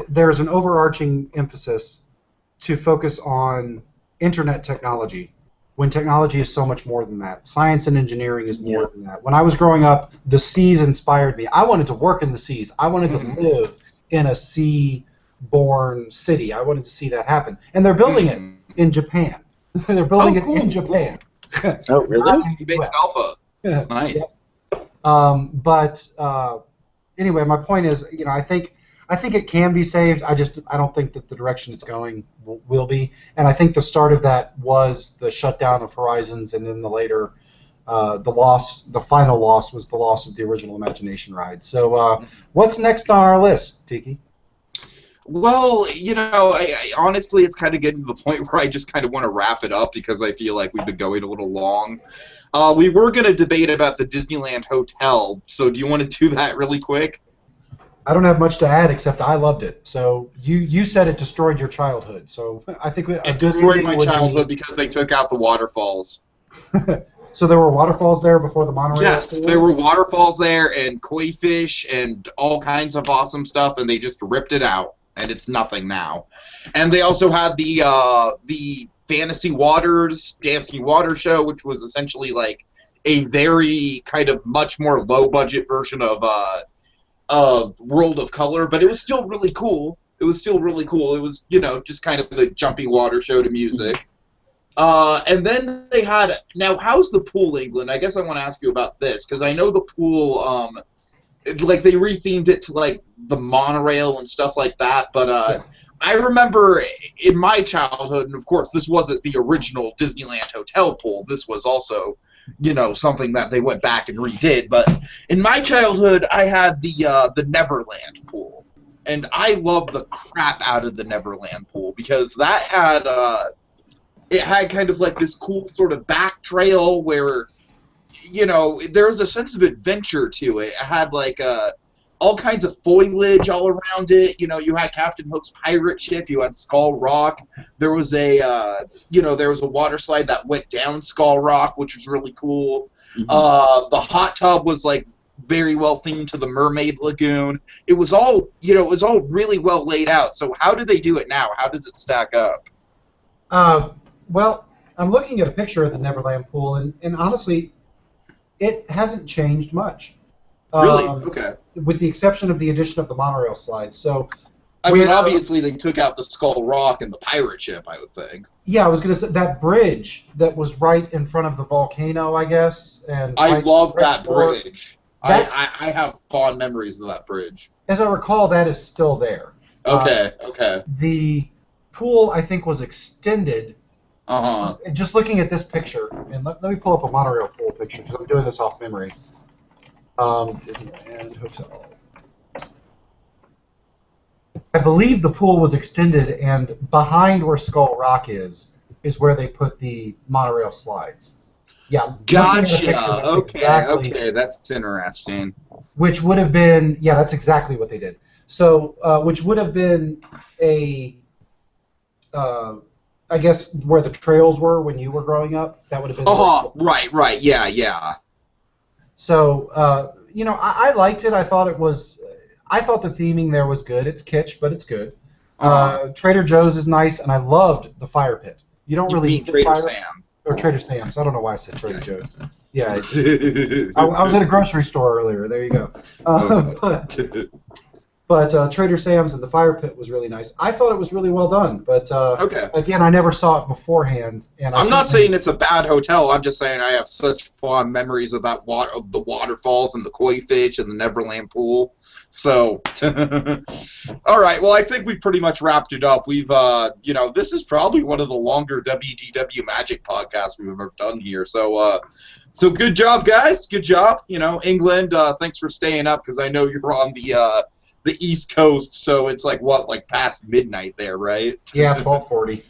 there's an overarching emphasis to focus on internet technology, when technology is so much more than that. Science and engineering is more than that. When I was growing up, the seas inspired me. I wanted to work in the seas. I wanted to live in a sea-born city. I wanted to see that happen. And they're building it in Japan. They're building it in Japan. Oh, really? Big alpha. Nice. Anyway, my point is, I think it can be saved. I don't think that the direction it's going will be. And I think the start of that was the shutdown of Horizons, and then the later, the final loss was the loss of the original Imagination ride. So what's next on our list, Tiki? Well, I honestly, it's kind of getting to the point where I just kind of want to wrap it up because I feel like we've been going a little long. We were going to debate about the Disneyland Hotel, so do you want to do that really quick? I don't have much to add except I loved it. So you said it destroyed your childhood. So I think it destroyed my childhood because they took out the waterfalls. So there were waterfalls there before the monorail? Yes, there were waterfalls there and koi fish and all kinds of awesome stuff, and they just ripped it out, and it's nothing now. And they also had the Fantasy Waters Dancing Water show, which was essentially like a very kind of much more low-budget version of World of Color, but it was still really cool. It was, you know, just kind of the jumping water show to music. And then they had, now how's the pool, England? I guess I want to ask you about this, because I know the pool, like they rethemed it to like the monorail and stuff like that, but I remember in my childhood, and of course this wasn't the original Disneyland Hotel pool, this was also, you know, something that they went back and redid, but in my childhood I had the Neverland pool, and I loved the crap out of the Neverland pool, because that had, it had kind of like this cool sort of back trail where, you know, there was a sense of adventure to it. It had like all kinds of foliage all around it. You know, you had Captain Hook's pirate ship. You had Skull Rock. There was a, you know, there was a water slide that went down Skull Rock, which was really cool. Mm-hmm. The hot tub was like very well themed to the Mermaid Lagoon. It was all, you know, it was all really well laid out. So how do they do it now? How does it stack up? Well, I'm looking at a picture of the Neverland pool, and honestly, it hasn't changed much. Really? Okay. With the exception of the addition of the monorail slides. So, I mean, obviously they took out the Skull Rock and the pirate ship, I would think. Yeah, I was going to say, that bridge that was right in front of the volcano, I guess. And I love that bridge. I have fond memories of that bridge. As I recall, that is still there. Okay, okay. The pool, I think, was extended. Uh-huh. Just looking at this picture, and let me pull up a monorail pool picture, because I'm doing this off memory. Disneyland Hotel. I believe the pool was extended, and behind where Skull Rock is where they put the monorail slides. Yeah. Gotcha. Okay, that's interesting. Which would have been, yeah, that's exactly what they did. So, which would have been a, I guess where the trails were when you were growing up. That would have been. Oh, right, yeah. So, you know, I liked it. I thought the theming there was good. It's kitsch, but it's good. Trader Joe's is nice, and I loved the fire pit. You don't really need Trader Sam. Or Trader Sam's. I don't know why I said Trader Joe's. Yeah. I was at a grocery store earlier. There you go. But Trader Sam's and the fire pit was really nice. I thought it was really well done, but again, I never saw it beforehand. And I'm not saying it's a bad hotel. I'm just saying I have such fond memories of that of the waterfalls and the koi fish and the Neverland pool. So, all right. Well, I think we pretty much wrapped it up. We've, you know, this is probably one of the longer WDWMagic podcasts we've ever done here. So, so good job, guys. Good job. You know, England. Thanks for staying up, because I know you're on the East Coast, so it's like past midnight there, right? Yeah, 12:40.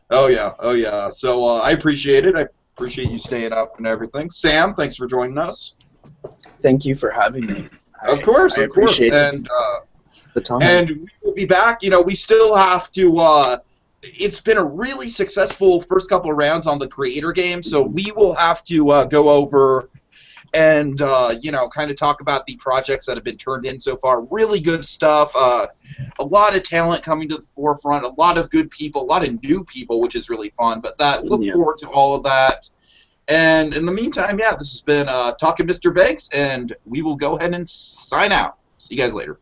Oh yeah. So I appreciate it. I appreciate you staying up and everything. Sam, thanks for joining us. Thank you for having me. Of course. And the time. And we will be back. You know, we still have to. It's been a really successful first couple of rounds on the creator game, so we will have to go over and you know, kind of talk about the projects that have been turned in so far. Really good stuff. A lot of talent coming to the forefront. A lot of good people. A lot of new people, which is really fun. But look forward to all of that. And in the meantime, yeah, this has been Talking Mr. Banks, and we will go ahead and sign out. See you guys later.